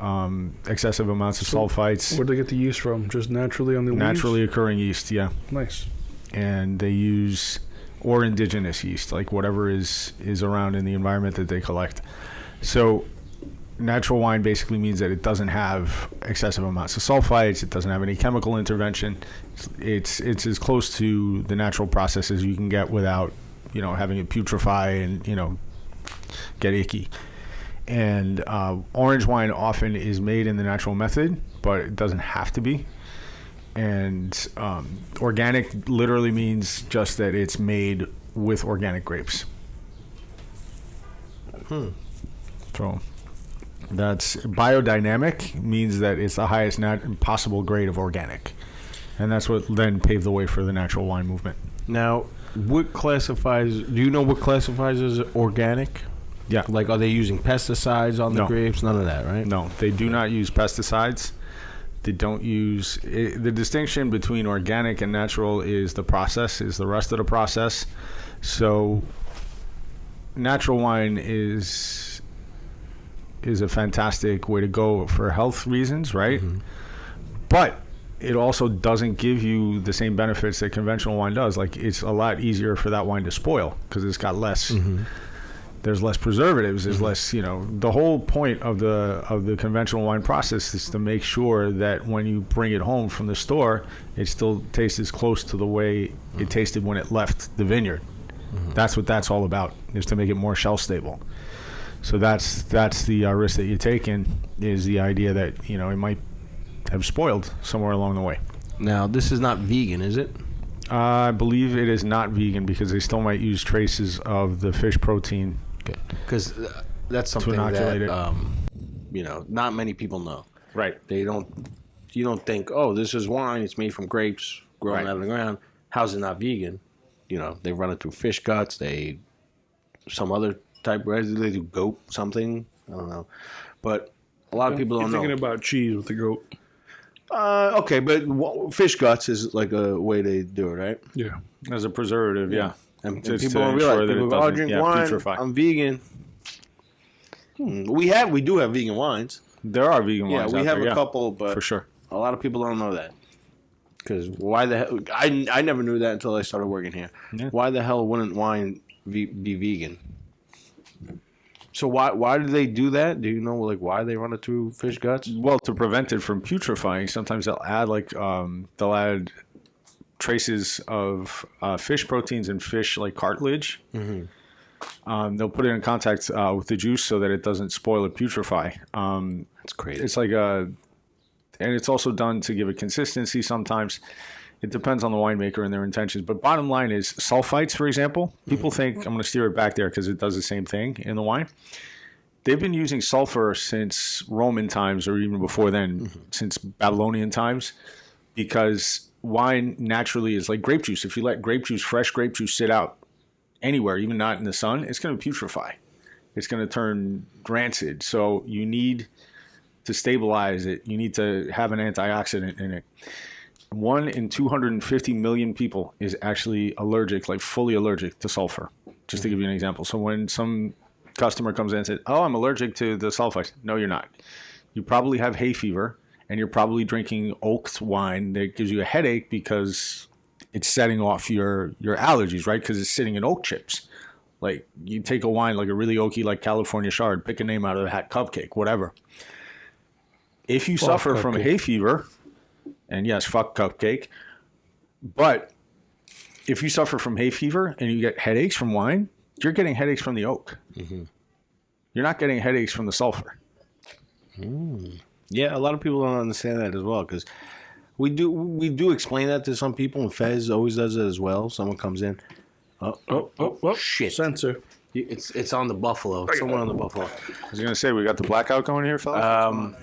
excessive amounts of sulfites. Where'd they get the yeast from? Just naturally on the Naturally occurring yeast, yeah. leaves? Nice. And they use or indigenous yeast, like whatever is around in the environment that they collect. So natural wine basically means that it doesn't have excessive amounts of sulfites. It doesn't have any chemical intervention. It's as close to the natural process as you can get without, having it putrefy and, get icky. And orange wine often is made in the natural method, but it doesn't have to be. And organic literally means just that it's made with organic grapes. So that's biodynamic, means that it's the highest possible grade of organic. And that's what then paved the way for the natural wine movement. Now, do you know what classifies as organic? Yeah. Like, are they using pesticides on the No. grapes? None of that, right? No, they do not use pesticides. They don't use the distinction between organic and natural is the process, is the rest of the process. So natural wine is a fantastic way to go for health reasons, right? Mm-hmm. But it also doesn't give you the same benefits that conventional wine does. Like, it's a lot easier for that wine to spoil because it's got less. Mm-hmm. There's less preservatives. There's less, the whole point of the conventional wine process is to make sure that when you bring it home from the store, it still tastes as close to the way it tasted when it left the vineyard. Mm-hmm. That's what that's all about, is to make it more shelf stable. So that's the risk that you take in, is the idea that, it might have spoiled somewhere along the way. Now, this is not vegan, is it? I believe it is not vegan because they still might use traces of the fish protein. Because that's something that not many people know. Right. You don't think, oh, this is wine. It's made from grapes growing out of the ground. How's it not vegan? They run it through fish guts. Some other type. They do goat something. I don't know, but a lot of people don't You're know. thinking about cheese with the goat. Okay, but fish guts is like a way they do it, right? Yeah. As a preservative, yeah. And Just people to don't ensure realize that people it go, doesn't, drink yeah, wine. putrefy. I'm vegan. We do have vegan wines. There are vegan Yeah, wines we out have there, a couple, but for sure. a lot of people don't know that. Because why the hell? I never knew that until I started working here. Yeah. Why the hell wouldn't wine be vegan? So why do they do that? Do you know like why they run it through fish guts? Well, to prevent it from putrefying, sometimes they'll add traces of fish proteins and fish like cartilage. Mm-hmm. They'll put it in contact with the juice so that it doesn't spoil or putrefy. That's crazy. It's like and it's also done to give it consistency sometimes. It depends on the winemaker and their intentions. But bottom line is sulfites, for example. People think, I'm going to steer it back there because it does the same thing in the wine. They've been using sulfur since Roman times or even before then, since Babylonian times, because wine naturally is like grape juice. If you let fresh grape juice sit out anywhere, even not in the sun, it's going to putrefy. It's going to turn rancid. So you need to stabilize it. You need to have an antioxidant in it. 1 in 250 million people is actually allergic, like fully allergic to sulfur, just to give you an example. So when some customer comes in and says, oh, I'm allergic to the sulfites. No, you're not. You probably have hay fever, and you're probably drinking oaked wine that gives you a headache because it's setting off your allergies, right? Because it's sitting in oak chips. Like you take a wine like a really oaky, like California Chard, pick a name out of the hat, Cupcake, whatever. If you suffer from hay fever, and yes, fuck Cupcake, but if you suffer from hay fever and you get headaches from wine, you're getting headaches from the oak. Mm-hmm. You're not getting headaches from the sulfur. Yeah, a lot of people don't understand that as well because we do explain that to some people, and Fez always does it as well. Someone comes in, Oh, shit. Censor. It's on the buffalo. Someone on the buffalo. I was going to say, we got the blackout going here, fellas?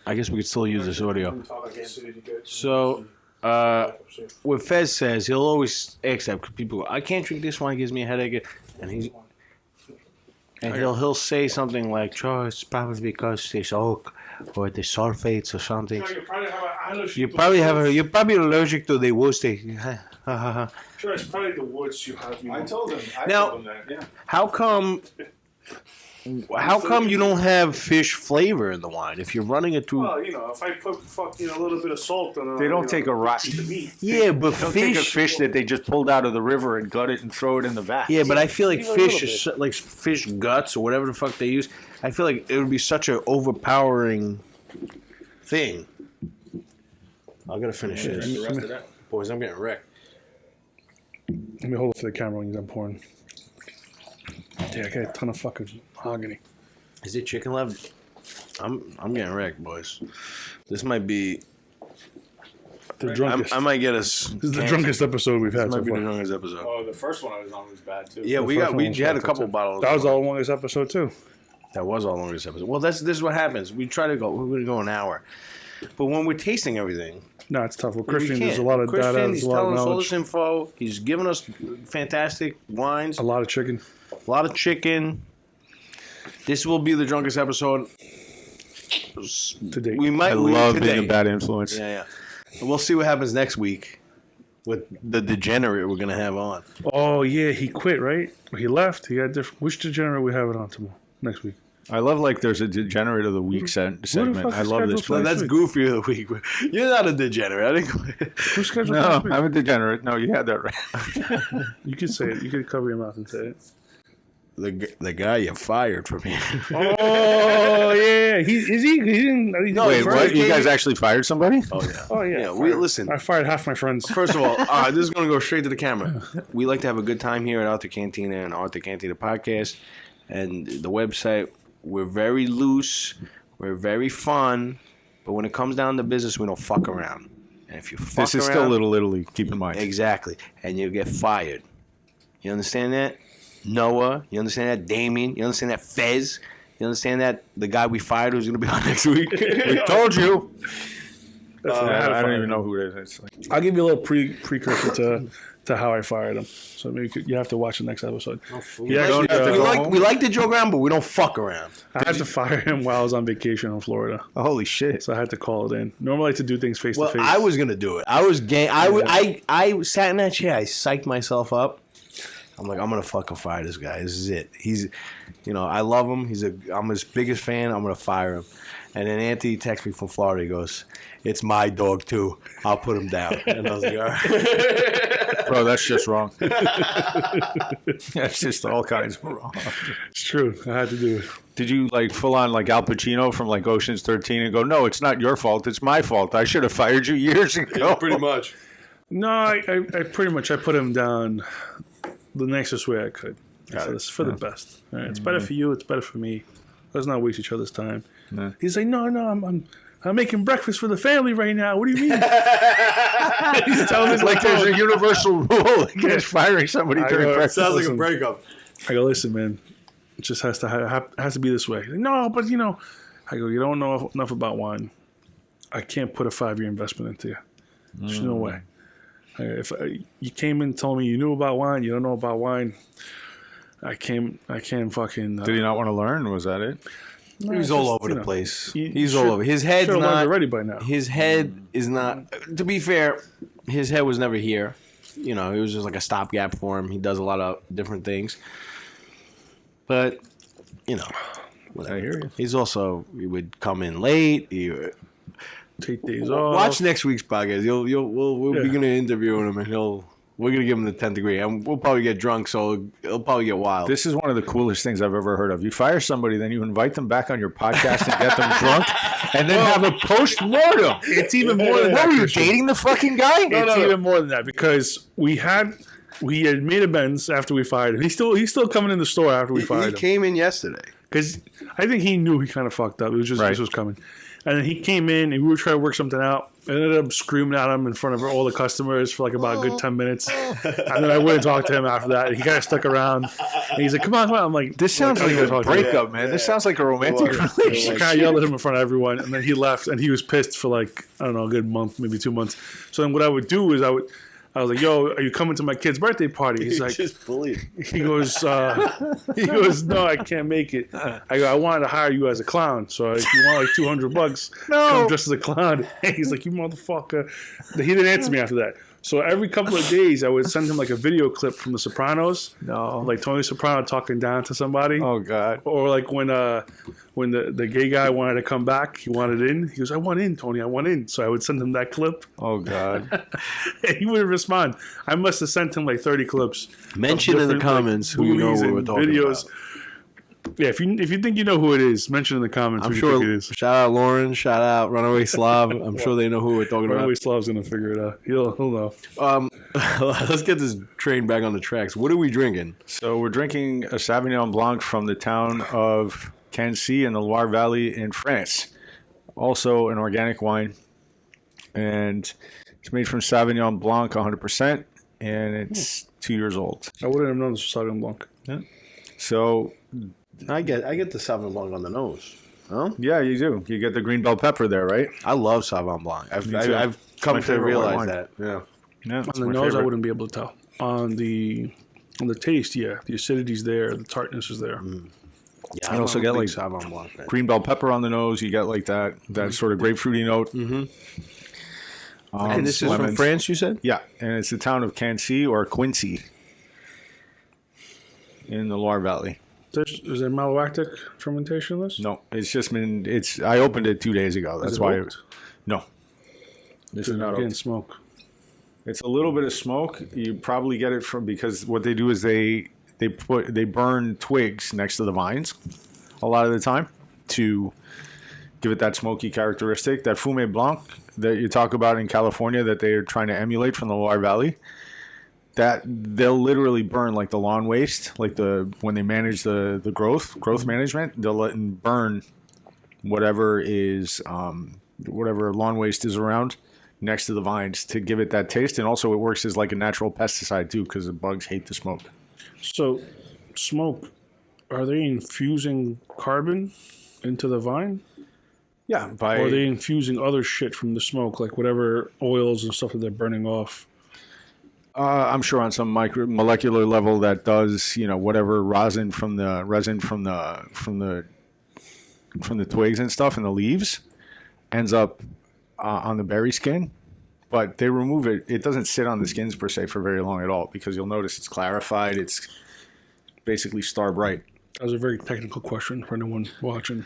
I guess we could still use this audio. So, what Fez says, he'll always accept people. I can't drink this wine; it gives me a headache, and he'll say something like, "Oh, it's probably because it's oak or the sulfates or something." You're probably allergic to the wood. Sure, it's probably the woods you have. I told him. Now, told him that. Yeah. How come you don't have fish flavor in the wine if you're running it through? Well, if I put fucking a little bit of salt on They don't take a rotten meat. Yeah, but They'll take a fish that they just pulled out of the river and gut it and throw it in the vat. Yeah, but I feel like Even a fish little is like fish guts or whatever the fuck they use. I feel like it would be such an overpowering thing. I gotta finish this, The rest of that. boys. I'm getting wrecked. Let me hold it for the camera when I'm pouring. Yeah, I got a ton of fucking mahogany. Is it chicken left? I'm getting wrecked, boys. This might be. The drunkest. I might get us. This is the drunkest episode we've had This so might be the far. drunkest episode. Oh, the first one I was on was bad too. Yeah, we first one was had a fucked couple up. bottles. That was our longest episode too. That was our longest episode. Well, this is what happens. We try to go. We're going to go an hour, but when we're tasting everything, No, it's tough. With we Christian, there's a can't. lot of Christian, data, he's there's a lot of telling us all this knowledge, info. He's giving us fantastic wines, a lot of chicken. a lot of chicken. This will be the drunkest episode To date. We might I love today. being a bad influence. Yeah. We'll see what happens next week with the degenerate we're gonna have on. Oh yeah, he quit, right? He left. He had different. Which degenerate we have it on tomorrow? Next week. I love like there's a degenerate of the week segment. fuck I is love scheduled this for Well, place. that's goofy of the week. You're not a degenerate. I think. Who's scheduled No, next week? I'm a degenerate. No, you had that right. You could say it. You could cover your mouth and say it. The guy you fired from here. Oh yeah, he didn't. No, Wait, first what? You came- guys actually fired somebody? Oh yeah. Oh yeah. Yeah, we listen. I fired half my friends. First of all, this is going to go straight to the camera. We like to have a good time here at Arthur Cantina and Arthur Cantina Podcast and the website. We're very loose. We're very fun. But when it comes down to business, we don't fuck around. And if you fuck This is around, still Little Italy. Keep in mind. exactly, and you get fired. You understand that? Noah, you understand that? Damien, you understand that? Fez, you understand that? The guy we fired who's going to be on next week. We told you. I don't even know who it is. It's like, I'll give you a little precursor to how I fired him. So maybe you have to watch the next episode. We like to joke around, but we don't fuck around. I had to fire him while I was on vacation in Florida. oh, holy shit. So I had to call it in. Normally I like to do things face to face. I was gonna do it. I was game. I sat in that chair. I psyched myself up. I'm like, I'm gonna fucking fire this guy. This is it. He's, I love him. I'm his biggest fan. I'm gonna fire him. And then Anthony texts me from Florida. He goes, "It's my dog too. I'll put him down." And I was like, all right. Bro, that's just wrong. That's just all kinds of wrong. It's true. I had to do it. Did you like full on like Al Pacino from like Ocean's 13 and go, no, it's not your fault. It's my fault. I should have fired you years ago. Pretty much. No, I pretty much I put him down the nicest way I could. So this is for the best. All right, it's better for you. It's better for me. Let's not waste each other's time. No. He's like, no, I'm making breakfast for the family right now. What do you mean? He's telling us like there's a universal rule against firing somebody during breakfast. Sounds like a breakup. I go, listen, man. It just has to be this way. He's like, no, but I go, you don't know enough about wine. I can't put a 5-year investment into you. There's no way. If you came in and told me you knew about wine, you don't know about wine. I can't fucking. Did he not want to learn? Was that it? No, He's all over the place. He's all over. His head's learned not already by now. His head is not. To be fair, his head was never here. It was just like a stopgap for him. He does a lot of different things. But, whatever. I hear you. He would come in late. He would Take days off. watch next week's podcast. We'll be going to interview him, and we're going to give him the 10th degree. And we'll probably get drunk, so it'll probably get wild. This is one of the coolest things I've ever heard of. You fire somebody, then you invite them back on your podcast and get them drunk, and then have a post-mortem. It's even more than that. What, were you dating the fucking guy? It's even more than that because we had made amends after we fired him. He's still coming in the store after we fired him. He came in yesterday. Because I think he knew he kind of fucked up. It was just this was coming. And then he came in and we were trying to work something out. I ended up screaming at him in front of all the customers for like about a good 10 minutes. And then I went and talked to him after that. And he kind of stuck around. And he's like, come on. I'm like, this sounds like a breakup, man. This sounds like a romantic relationship. I kind of yelled at him in front of everyone. And then he left. And he was pissed for like, I don't know, a good month, maybe 2 months. So then what I would do is I was like, yo, are you coming to my kid's birthday party? He's like, just bullied. he goes, no, I can't make it. I go, I wanted to hire you as a clown. So if you want like $200, come dressed as a clown. And he's like, you motherfucker. He didn't answer me after that. So every couple of days, I would send him like a video clip from The Sopranos. No. Like Tony Soprano talking down to somebody. Oh, God. Or like when the gay guy wanted to come back, he wanted in. He goes, I want in, Tony. I want in. So I would send him that clip. Oh, God. And he wouldn't respond. I must have sent him like 30 clips. Mention in the comments who you know what we're talking about. Yeah, if you think you know who it is, mention in the comments I'm who sure. you think it is. Shout out Lauren. Shout out Runaway Slav. I'm sure they know who we're talking Runaway about. Slav's gonna figure it out. He'll know. Let's get this train back on the tracks. What are we drinking? So we're drinking a Sauvignon Blanc from the town of Cancy in the Loire Valley in France. Also an organic wine. And it's made from Sauvignon Blanc 100%. And it's 2 years old. I wouldn't have known this was Sauvignon Blanc. Yeah. So I get the Sauvignon Blanc on the nose. Oh, yeah, you do. You get the green bell pepper there, right? I love Sauvignon Blanc. I've come my to favorite realize wine. that. Yeah. Yeah. On the nose, I wouldn't be able to tell. On the taste, yeah, the acidity's there, the tartness is there. Yeah, You also get like Sauvignon Blanc. Fan. green bell pepper on the nose. You get like that sort of grapefruity note. Mm-hmm. And this is from France, you said? Yeah, and it's the town of Cancy or Quincy in the Loire Valley. Is there malolactic fermentation in this? No, it's just been. I opened it 2 days ago. That's why. No, this is not getting oaked. smoke. It's a little bit of smoke. You probably get it because what they do is they burn twigs next to the vines a lot of the time to give it that smoky characteristic. That Fumé Blanc that you talk about in California that they're trying to emulate from the Loire Valley. That they'll literally burn like the lawn waste, like when they manage the growth management, they'll let them burn whatever lawn waste is around next to the vines to give it that taste, and also it works as like a natural pesticide too because the bugs hate the smoke. So, smoke, are they infusing carbon into the vine? Yeah, by Or are they infusing other shit from the smoke, like whatever oils and stuff that they're burning off? I'm sure on some molecular level that does, whatever resin from the twigs and stuff and the leaves ends up on the berry skin. But they remove it. It doesn't sit on the skins per se for very long at all because you'll notice it's clarified. It's basically star bright. That was a very technical question for anyone watching.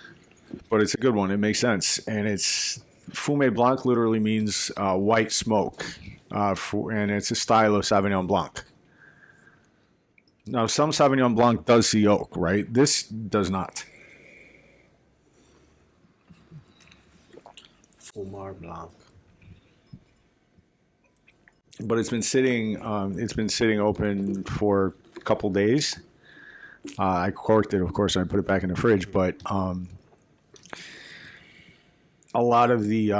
But it's a good one. It makes sense. And it's Fumé Blanc literally means white smoke. And it's a style of Sauvignon Blanc. Now, some Sauvignon Blanc does see oak, right? This does not. Fumar Blanc. But it's been sitting open for a couple days. I corked it, of course, and I put it back in the fridge. But a lot of the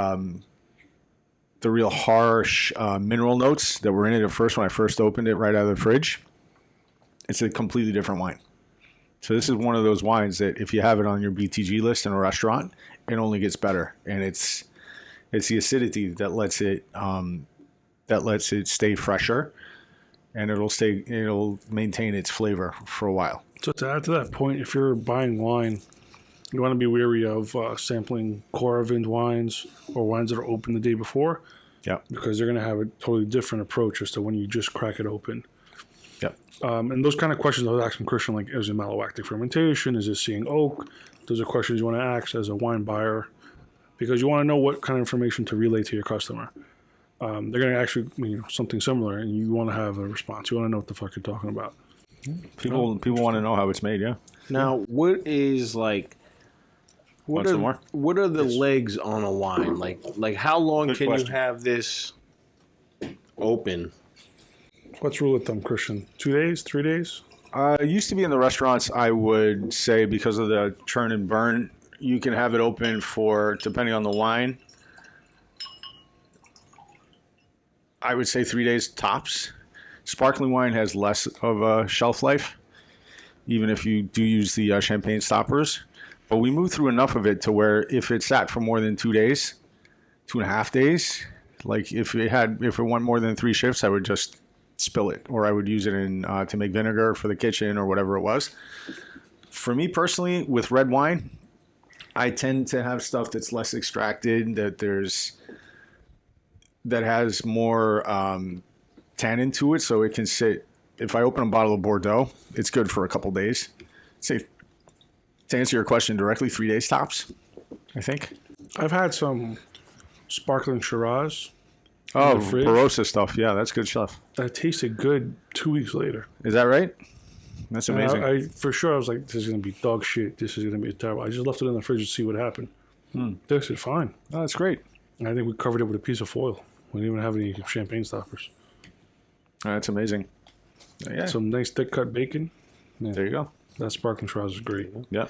real harsh mineral notes that were in it at first when I first opened it right out of the fridge, it's a completely different wine. So this is one of those wines that if you have it on your BTG list in a restaurant, it only gets better, and it's the acidity that lets it stay fresher, and it'll maintain its flavor for a while. So to add to that point, if you're buying wine, you want to be wary of sampling Coravin wines or wines that are open the day before. Yeah. Because they're going to have a totally different approach as to when you just crack it open. Yeah. And those kind of questions I was asking Christian, like, is it malolactic fermentation? Is it seeing oak? Those are questions you want to ask as a wine buyer because you want to know what kind of information to relay to your customer. They're going to ask you something similar, and you want to have a response. You want to know what the fuck you're talking about. People want to know how it's made, yeah. Now, what is like? What are the legs on a wine? Like how long Good can question. you have this open? What's rule of thumb, Christian? 2 days? 3 days? It used to be in the restaurants, I would say, because of the churn and burn, you can have it open for, depending on the wine, I would say 3 days tops. Sparkling wine has less of a shelf life, even if you do use the champagne stoppers. But we moved through enough of it to where if it sat for more than 2 days, 2.5 days, like if it went more than 3 shifts, I would just spill it, or I would use it to make vinegar for the kitchen or whatever it was. For me personally, with red wine, I tend to have stuff that's less extracted, that has more tannin to it, so it can sit. If I open a bottle of Bordeaux, it's good for a couple days. Say, to answer your question directly, 3 days tops, I think. I've had some sparkling Shiraz. Oh, Barossa stuff. Yeah, that's good stuff. That tasted good 2 weeks later. Is that right? That's And amazing. I for sure, I was like, this is going to be dog shit. This is going to be terrible. I just left it in the fridge to see what happened. Tasted fine. Oh, that's great. And I think we covered it with a piece of foil. We didn't even have any champagne stoppers. That's amazing. Yeah, Some nice thick cut bacon. there you go. That sparkling Shiraz is great. Yeah.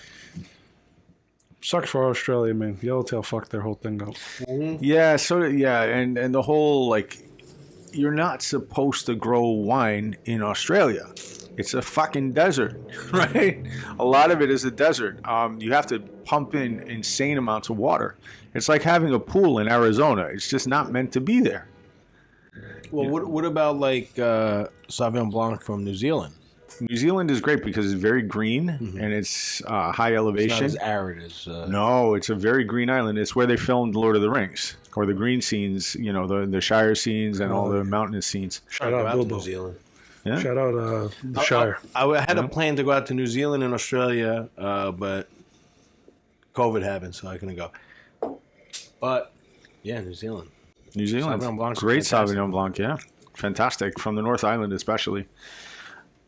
Sucks for Australia, man. Yellowtail fucked their whole thing up. Yeah, and the whole, like, you're not supposed to grow wine in Australia. It's a fucking desert, right? A lot of it is a desert. You have to pump in insane amounts of water. It's like having a pool in Arizona. It's just not meant to be there. Well, what about like Sauvignon Blanc from New Zealand? New Zealand is great because it's very green and it's high elevation. It's not as arid as. No, it's a very green island. It's where they filmed Lord of the Rings, or the green scenes, the Shire scenes and all the mountainous scenes. Shout Go out out to Bilbo. New Zealand. Yeah. Shout out the Shire. I had a plan to go out to New Zealand and Australia, but COVID happened, so I couldn't go. But yeah, New Zealand. New Zealand, Sauvignon Blanc's great fantastic. Sauvignon Blanc, yeah, fantastic from the North Island especially.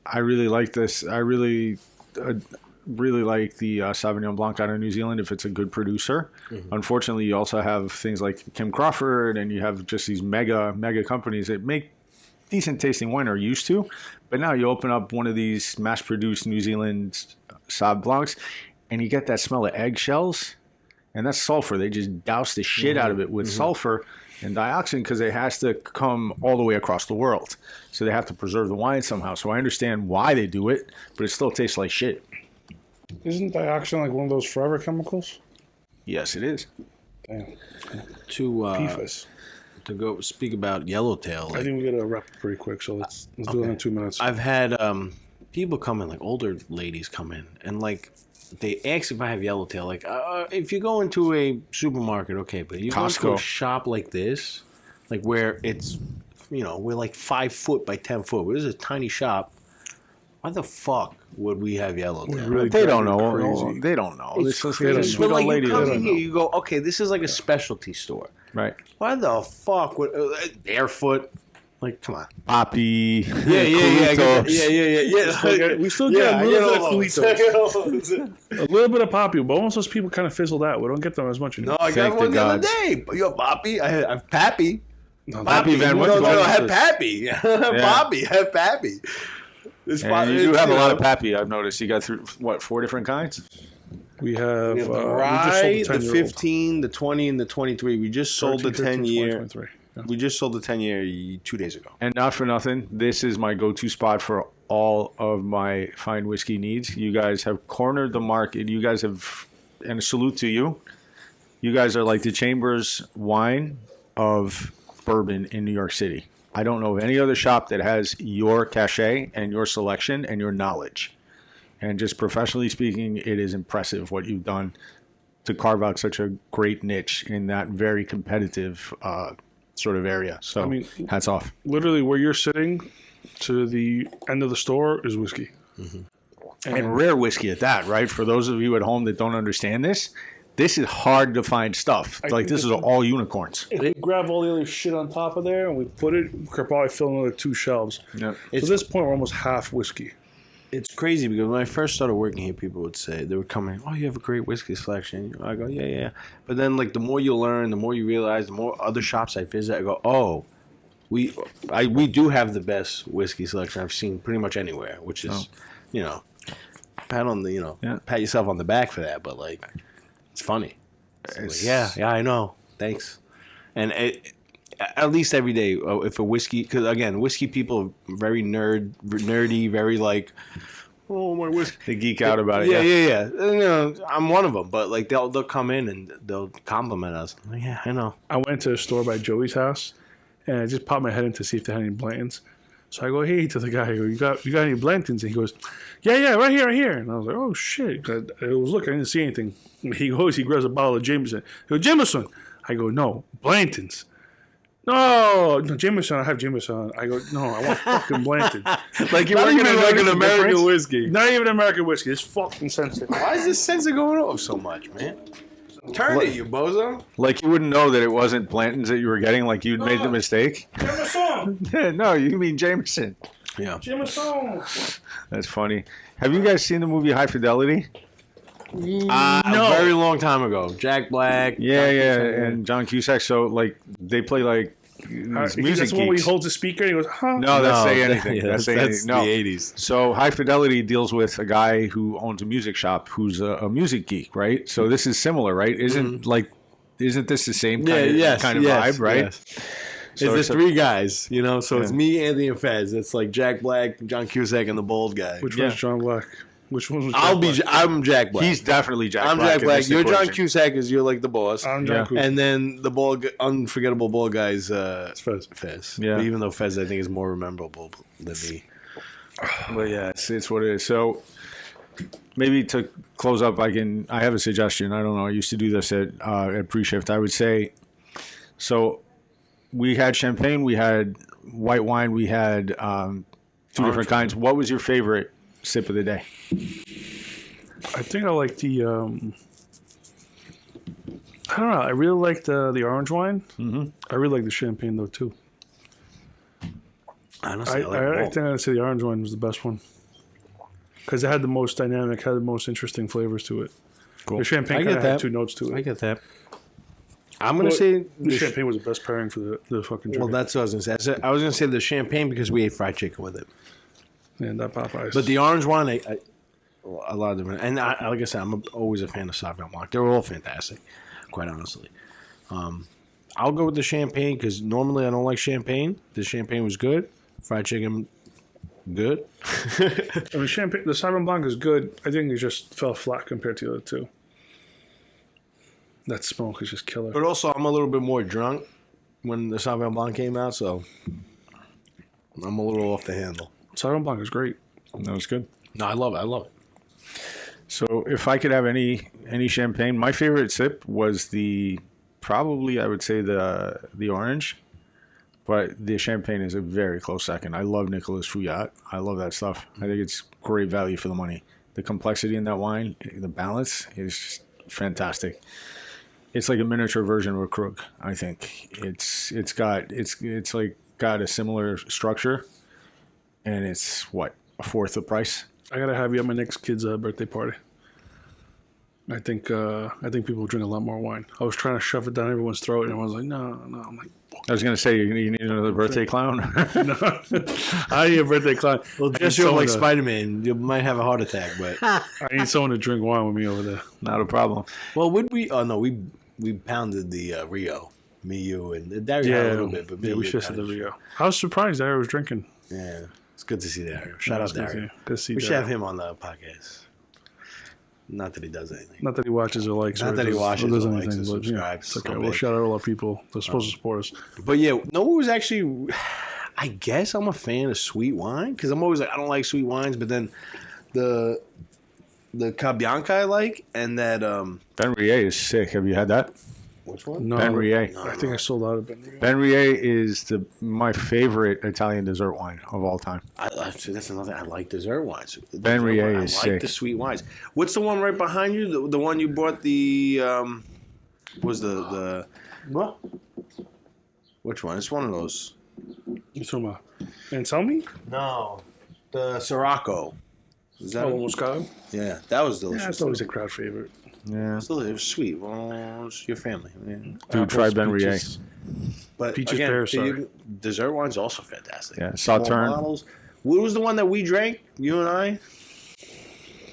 I really like this. I really like the Sauvignon Blanc out of New Zealand if it's a good producer. Unfortunately, you also have things like Kim Crawford, and you have just these mega companies that make decent tasting wine, are used to. But now you open up one of these mass-produced New Zealand Sauv Blancs, and you get that smell of eggshells, and that's sulfur. They just douse the shit out of it with sulfur and dioxin because it has to come all the way across the world. So they have to preserve the wine somehow. So I understand why they do it, but it still tastes like shit. Isn't dioxin like one of those forever chemicals? Yes, it is. Damn. To PFAS. to go speak about yellowtail. I think we gotta wrap it pretty quick, so let's do it in 2 minutes. I've had people come in, like older ladies come in, and like they ask if I have yellowtail. Like if you go into a supermarket, okay, but you go to a shop like this, like where it's, we're like 5 foot by 10 foot. This is a tiny shop. Why the fuck would we have yellowtail? Really they don't know. Crazy. They don't know. It's crazy. But like you come in here, you go, okay, this is like a specialty store. Right. Why the fuck would barefoot? Like, come on, Poppy. Yeah. We still get a little bit of Cilento. A little bit of Poppy, but most of those people kind of fizzled out. We don't get them as much anymore. No, I got one the other day. Yo, Poppy, I have Pappy. Pappy Van Winkle. No, I have Pappy. Poppy, I have Pappy. You do have a lot of Pappy, I've noticed. You got through, 4 different kinds? We have the rye, the 15, the 20, and the 23. We just sold the 10-year. Yeah. We just sold the 10-year 2 days ago. And not for nothing, this is my go-to spot for all of my fine whiskey needs. You guys have cornered the market. You guys have, and a salute to you. You guys are like the Chambers wine of bourbon in New York City. I don't know of any other shop that has your cachet and your selection and your knowledge. And just professionally speaking, it is impressive what you've done to carve out such a great niche in that very competitive sort of area. So, I mean, hats off. Literally, where you're sitting to the end of the store is whiskey. Mm-hmm. And rare whiskey at that, right? For those of you at home that don't understand this is hard to find stuff. Like, this is all unicorns. If we grab all the other shit on top of there and we put it, we could probably fill another 2 shelves. Yep. So at this point, we're almost half whiskey. It's crazy because when I first started working here, people would say, they would come in, oh, you have a great whiskey selection. I go, yeah. But then, like, the more you learn, the more you realize, the more other shops I visit, I go, oh, we do have the best whiskey selection I've seen pretty much anywhere, which is, pat yourself on the back for that. But, like, it's funny. It's like, yeah, I know. Thanks. And at least every day, if a whiskey, because again, whiskey people are very nerdy, very like, oh, my whiskey. They geek out about it. Yeah. I'm one of them, but like they'll come in and they'll compliment us. Like, yeah, I know. I went to a store by Joey's house, and I just popped my head in to see if they had any Blantons. So I go, hey, to the guy, I go, you got any Blantons? And he goes, yeah, right here. And I was like, oh shit. I was looking, I didn't see anything. He grabs a bottle of Jameson. He goes, Jameson. I go, no, Blantons. No, Jameson. I have Jameson. I go, no, I want fucking Blanton. Like you're working in like an American whiskey. Not even American whiskey. It's fucking sensitive. Why is this sensor going off so much, man? Turn it, you bozo. Like you wouldn't know that it wasn't Blanton's that you were getting. Like you'd made the mistake. Jameson. No, you mean Jameson. Yeah. Jameson. That's funny. Have you guys seen the movie High Fidelity? No. A very long time ago. Jack Black. Yeah, and John Cusack. So like they play like music that's the one where he holds a speaker and he goes, huh? No, that's Say Anything. That's the 80s. So High Fidelity deals with a guy who owns a music shop who's a music geek, right? So this is similar, right? Isn't this the same kind of vibe, right? Yes. So it's the 3 guys, so it's me, Anthony, and Fez. It's like Jack Black, John Cusack, and the bald guy. Which one's John Black? Which one was Jack Black? I'm Jack Black. He's definitely Jack Black. I'm Jack Black. You're John Cusack, you're like the boss. I'm John Cusack. And then the unforgettable bald guy is it's Fez. Yeah. But even though Fez, I think, is more memorable than me. Well, yeah, it's what it is. So maybe to close up, I have a suggestion. I don't know. I used to do this at pre-shift. I would say, so we had champagne, we had white wine, we had 2 different kinds. What was your favorite sip of the day? I think I like the I don't know. I really like the orange wine. Mm-hmm. I really like the champagne though too. Honestly, I think I'd say the orange wine was the best one because it had the most dynamic, had the most interesting flavors to it. Cool. The champagne kind of had 2 notes to it. I get that. I'm going to say the champagne was the best pairing for the fucking drink. Well, that's what I was going to say. I was going to say the champagne because we ate fried chicken with it. And that Popeyes. But the orange wine, a lot of different. And like I said, I'm always a fan of Sauvignon Blanc. They're all fantastic, quite honestly. I'll go with the champagne because normally I don't like champagne. The champagne was good. Fried chicken, good. I mean, the Sauvignon Blanc is good. I think it just fell flat compared to the other 2. That smoke is just killer. But also, I'm a little bit more drunk when the Sauvignon Blanc came out, so I'm a little off the handle. Sauvignon Blanc is great. That was good. No, I love it. I love it. So if I could have any champagne, my favorite sip was probably I would say the orange, but the champagne is a very close second. I love Nicolas Feuillante. I love that stuff. I think it's great value for the money. The complexity in that wine, the balance is just fantastic. It's like a miniature version of a Krug. I think it's got a similar structure, and it's what, a fourth the price. I gotta have you at my next kid's birthday party. I think people drink a lot more wine. I was trying to shove it down everyone's throat, and everyone's like, no. I'm like, I was gonna say you need another birthday clown. no, I need a birthday clown. Well, just you're like Spider-Man, you might have a heart attack, but I need someone to drink wine with me over there. Not a problem. well, would we? Oh no, we pounded the Rio. Me, you, and Dario had a little bit, but we should have the Rio. I was surprised Dario was drinking. Yeah, it's good to see Dario. Shout out Dario. Good to see We should Dario. have him on the podcast. Not that he does anything. Not that he watches or likes. Not or that he does, watches or does or anything, likes or but, yeah, subscribes. it's okay. Not We'll big. shout out all our people. They're supposed to support us. But yeah, no, it was actually. I guess I'm a fan of sweet wine because I'm always like I don't like sweet wines, but then the Cabianca I like, and that Ben Rie is sick. Have you had that? which one? No, Ben Rie. I think I sold out of Ben Rie. Ben Rie is my favorite Italian dessert wine of all time. See, that's another. I like dessert wines. Ben Rie I is like sick. the sweet wines. What's the one right behind you? The one you bought the was the What? which one? It's one of those. You talking about? And tell me? No, the Sirocco. Is that? Oh, Moscato? Yeah, that was Yeah, delicious. it's always a crowd favorite. Yeah. It was sweet. Well, it's your family. Yeah. Dude, try Ben Rie. peaches. But Peaches, again, pears, dessert wine's also fantastic. Yeah, Small Sauterne. bottles. What was the one that we drank? You and I.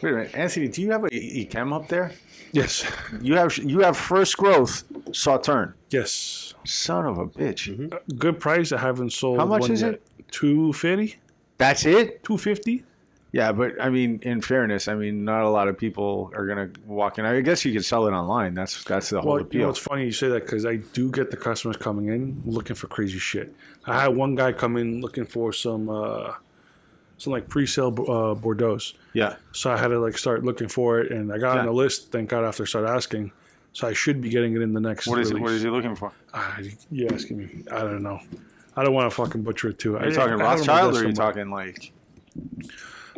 Wait a minute, Anthony, do you have a Echem up there? Yes. You have first growth Sauterne. Yes. Son of a bitch. Good price. I haven't sold. How much one is yet. it? $250. That's it? $250. Yeah, but I mean, in fairness, I mean, not a lot of people are gonna walk in. I guess you could sell it online. That's the whole Well, appeal. you know, it's funny you say that because I do get the customers coming in looking for crazy shit. I had one guy come in looking for some like pre-sale Bordeaux's. Yeah. So I had to like start looking for it, and I got on the list. Thank God after I started asking. So I should be getting it in the next. What is it? release. What is he looking for? You asking me? I don't know. I don't want to fucking butcher it too. Are you talking Rothschild, or are you talking like?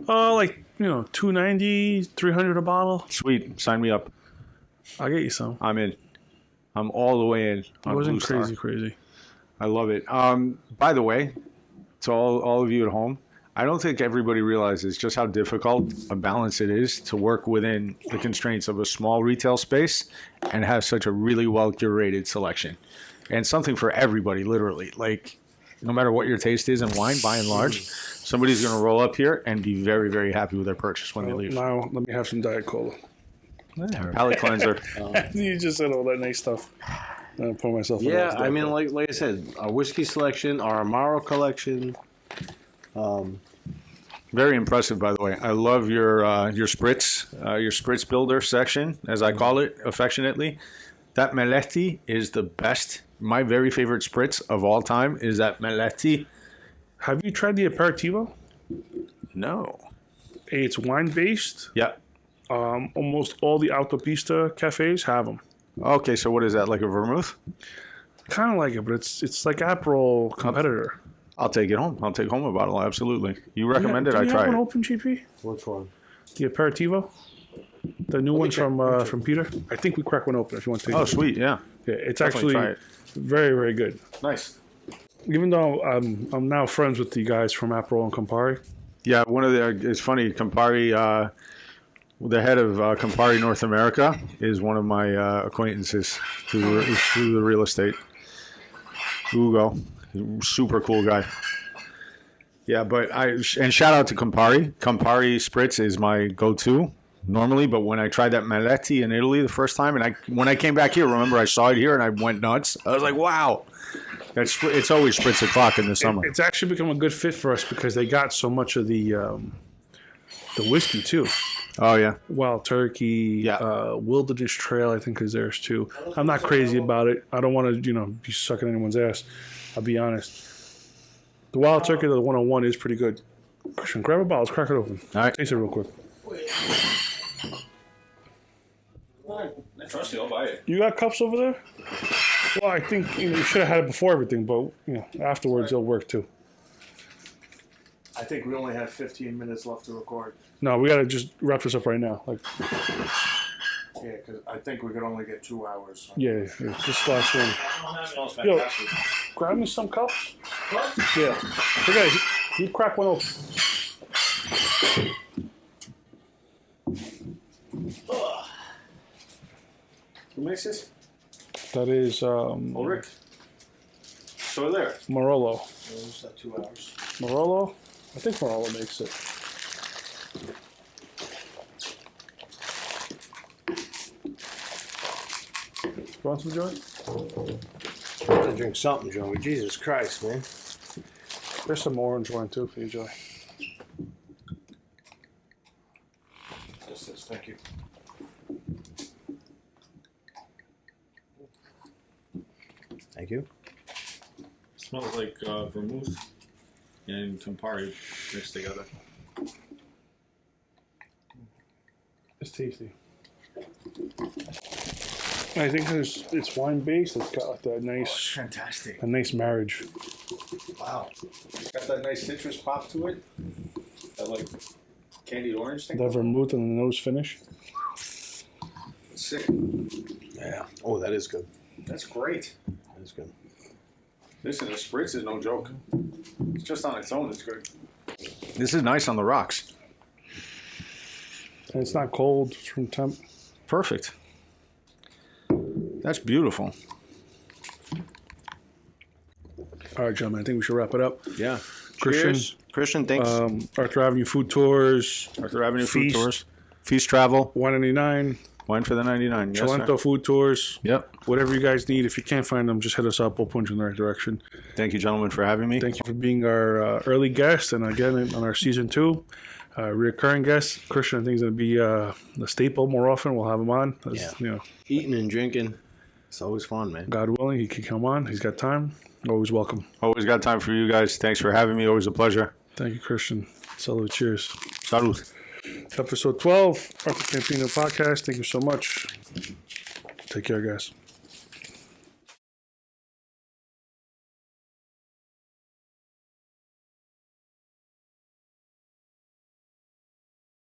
Like $290, $300 a bottle. Sweet, sign me up. I'll get you some. I'm in. I'm all the way in. It on wasn't Blue Star. crazy. I love it. By the way, to all of you at home, I don't think everybody realizes just how difficult a balance it is to work within the constraints of a small retail space and have such a really well curated selection. And something for everybody, literally. Like, no matter what your taste is in wine, by and large, somebody's going to roll up here and be very, very happy with their purchase when they leave. Now let me have some Diet Cola. Palate cleanser. You just said all that nice stuff. I'm pour myself. a Yeah, glass of I Diet mean, Cola. like I said, our whiskey selection, our Amaro collection. Very impressive, by the way. I love your spritz builder section, as I call it affectionately. That Meletti is the best. My very favorite spritz of all time is that Meletti. Have you tried the aperitivo? No. It's wine based. Yeah. Almost all the Autopista cafes have them. Okay, so what is that, like a vermouth? Kind of like it, but it's like Aperol competitor. I'll take it home. I'll take home a bottle, absolutely. You recommend it, I Do you try have one it. open, GP? Which one? The aperitivo. The new one's from Peter. I think we crack one open if you want to take Oh, it. sweet, yeah. Yeah, it's Definitely try actually it. very, very good. Nice. Even though I'm now friends with the guys from Aperol and Campari. Yeah, it's funny, Campari, the head of Campari North America is one of my acquaintances through the real estate. Ugo, super cool guy. Yeah, but and shout out to Campari. Campari Spritz is my go-to normally, but when I tried that Meletti in Italy the first time, and when I came back here, remember I saw it here and I went nuts. I was like, wow. It's always Spritz o'clock in the summer. It's actually become a good fit for us because they got so much of the whiskey too. Oh yeah. Wild Turkey, Yeah. Wilderness Trail, I think is theirs too. I'm not crazy about it. I don't want to, be sucking anyone's ass. I'll be honest. The Wild Turkey, the 101 is pretty good. Christian, grab a bottle. Let's crack it open. All right. Taste it real quick. I trust you. I'll buy it. You got cups over there? Well, I think you should have had it before everything, but afterwards it'll work too. I think we only have 15 minutes left to record. No, we gotta just wrap this up right now. Yeah, because I think we could only get 2 hours. Yeah, this last one. Smells Yo, fantastic. grab me some cups. Yeah, forget it. You crack one open. Who makes this? That is Rick. So there. Marolo. What's that, 2 hours? Marolo? I think Marolo makes it. You want some joint? I'm gonna drink something, Joey. Jesus Christ, man. There's some orange wine too for you, Joey. Just this, thank you. Thank you. Smells like vermouth and Campari mixed together. It's tasty. I think it's wine based. It's got that nice, Fantastic. a nice marriage. Wow. It's got that nice citrus pop to it. That like candied orange thing. That vermouth and the nose finish. Sick. Yeah. Oh, that is good. That's great. That is good. Listen, the spritz is no joke. It's just on its own, it's good. This is nice on the rocks. And it's not cold. It's from temp. Perfect. That's beautiful. All right, gentlemen. I think we should wrap it up. Yeah. Christian, Cheers. Christian, thanks. Arthur Avenue Food Tours, Arthur Avenue Food Feast. Tours. Feast Travel. $1.99. Wine for the 99. Yes, Cilento sir. Food Tours. Yep. Whatever you guys need. If you can't find them, just hit us up. We'll point you in the right direction. Thank you, gentlemen, for having me. Thank you for being our early guest, and again on our season 2, reoccurring guest. Christian, I think is going to be a staple more often. We'll have him on. Yeah. Eating and drinking. It's always fun, man. God willing, he can come on. He's got time. Always welcome. Always got time for you guys. Thanks for having me. Always a pleasure. Thank you, Christian. Salud. Cheers. Salud. Episode 12, Arthur Cantina Podcast. Thank you so much. Take care, guys.